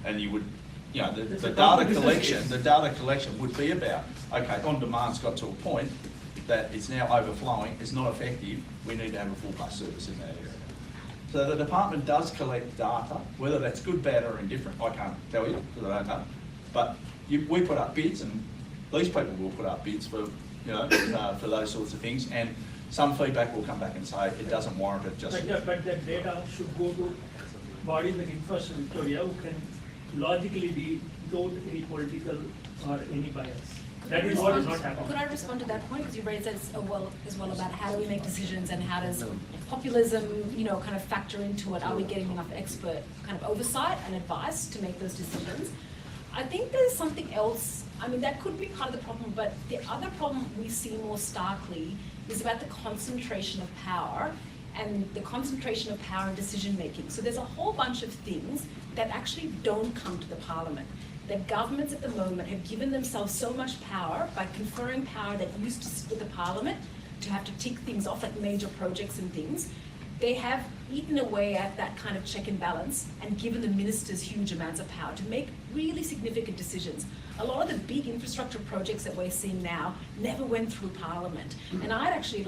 And you would, you know, the data collection would be about, okay, on demand's got to a point that it's now overflowing, it's not effective, we need to have a full bus service in that area. So the department does collect data, whether that's good, bad or indifferent, I can't tell you because I don't know. But we put up bids, and these people will put up bids for, you know, for those sorts of things, and some feedback will come back and say it doesn't warrant it just yet. But that data should go to bodies like Infrastructure Victoria who can logically be without any political or any bias. That is what is not happening. Could I respond to that point? Because you raised that as well about how do we make decisions and how does populism, you know, kind of factor into it? Are we getting enough expert kind of oversight and advice to make those decisions? I think there's something else. I mean, that could be part of the problem, but the other problem we see more starkly is about the concentration of power and the concentration of power in decision making. So there's a whole bunch of things that actually don't come to the parliament. The governments at the moment have given themselves so much power by conferring power that used to sit with the parliament to have to tick things off like major projects and things. They have eaten away at that kind of check and balance and given the ministers huge amounts of power to make really significant decisions. A lot of the big infrastructure projects that we're seeing now never went through Parliament. And I actually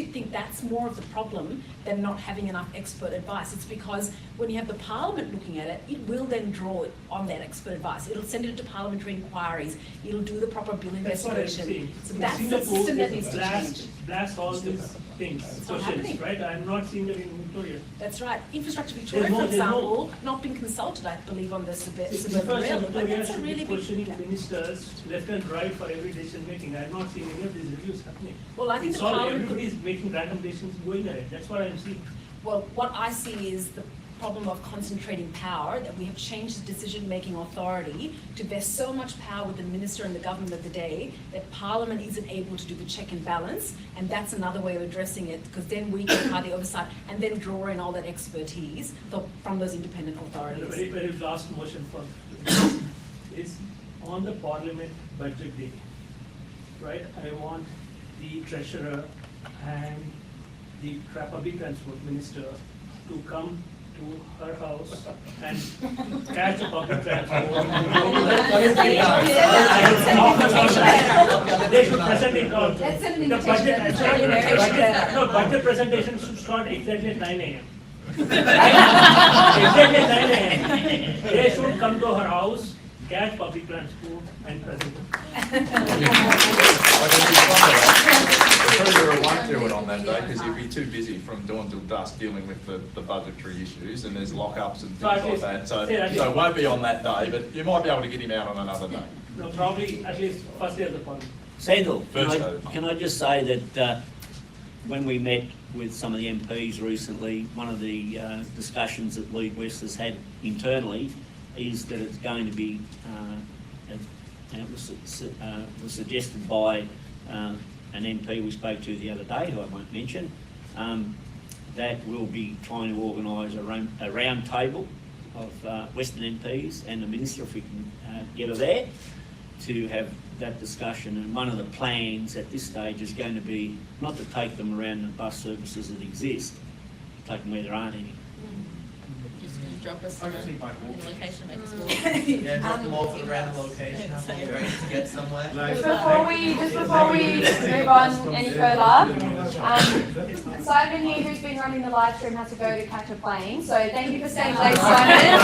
think that's more of the problem than not having enough expert advice. It's because when you have the Parliament looking at it, it will then draw on that expert advice. It'll send it to parliamentary inquiries. It'll do the proper bill investigation. So that's the system that needs to change. Blast all these things, socialists, right? I'm not seeing it in Victoria. That's right. Infrastructure Victoria, for example, not been consulted, I believe, on this Victoria should be questioning ministers left and right for every decision making. I'm not seeing any of these reviews happening. Well, I think it's all everybody is making random decisions going ahead. That's what I'm seeing. Well, what I see is the problem of concentrating power, that we have changed the decision-making authority to vest so much power with the minister and the government of the day that Parliament isn't able to do the check and balance, and that's another way of addressing it, because then we can have the oversight and then draw in all that expertise from those independent authorities. The very, very last motion for is on the Parliament budget day, right? I want the Treasurer and the public transport minister to come to her house and catch a public transport. They should present it on the budget. No, budget presentation should start exactly at 9 a.m. Exactly at 9 a.m. They should come to her house, catch public transport and present Treasurer won't do it on that day because he'll be too busy from dawn till dusk dealing with the budgetary issues, and there's lockups and things like that. So it won't be on that day, but you might be able to get him out on another day. No, probably at least first day of the Parliament. Sandal, can I just say that when we met with some of the MPs recently, one of the discussions that Lead West has had internally is that it's going to be, and it was suggested by an MP we spoke to the other day, who I won't mention, that we'll be trying to organise a round table of Western MPs and the Minister, if we can get her there, to have that discussion. And one of the plans at this stage is going to be not to take them around the bus services that exist, take them where there aren't any. Drop us I just need my walk. location, make us walk. Yeah, drop them off at a random location, have them ready to get somewhere. Just before we move on any further, Simon here, who's been running the live stream, has to go to catch a plane. So thank you for staying late, Simon.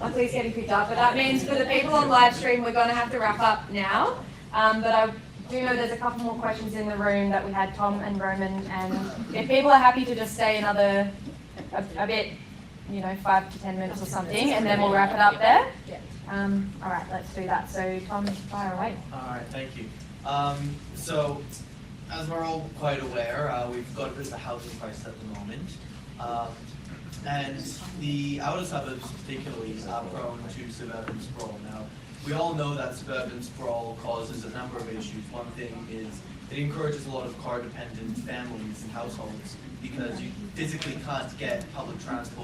Luckily, he's getting picked up, but that means for the people on live stream, we're going to have to wrap up now. But I do know there's a couple more questions in the room that we had Tom and Roman, and if people are happy to just stay another a bit, 5 to 10 minutes or something, and then we'll wrap it up there. All right, let's do that. So Tom, fire away. All right, thank you. So, as we're all quite aware, we've got a bit of a housing crisis at the moment. And the outer suburbs particularly are prone to suburban sprawl. Now, we all know that suburban sprawl causes a number of issues. One thing is it encourages a lot of car-dependent families and households because you physically can't get public transport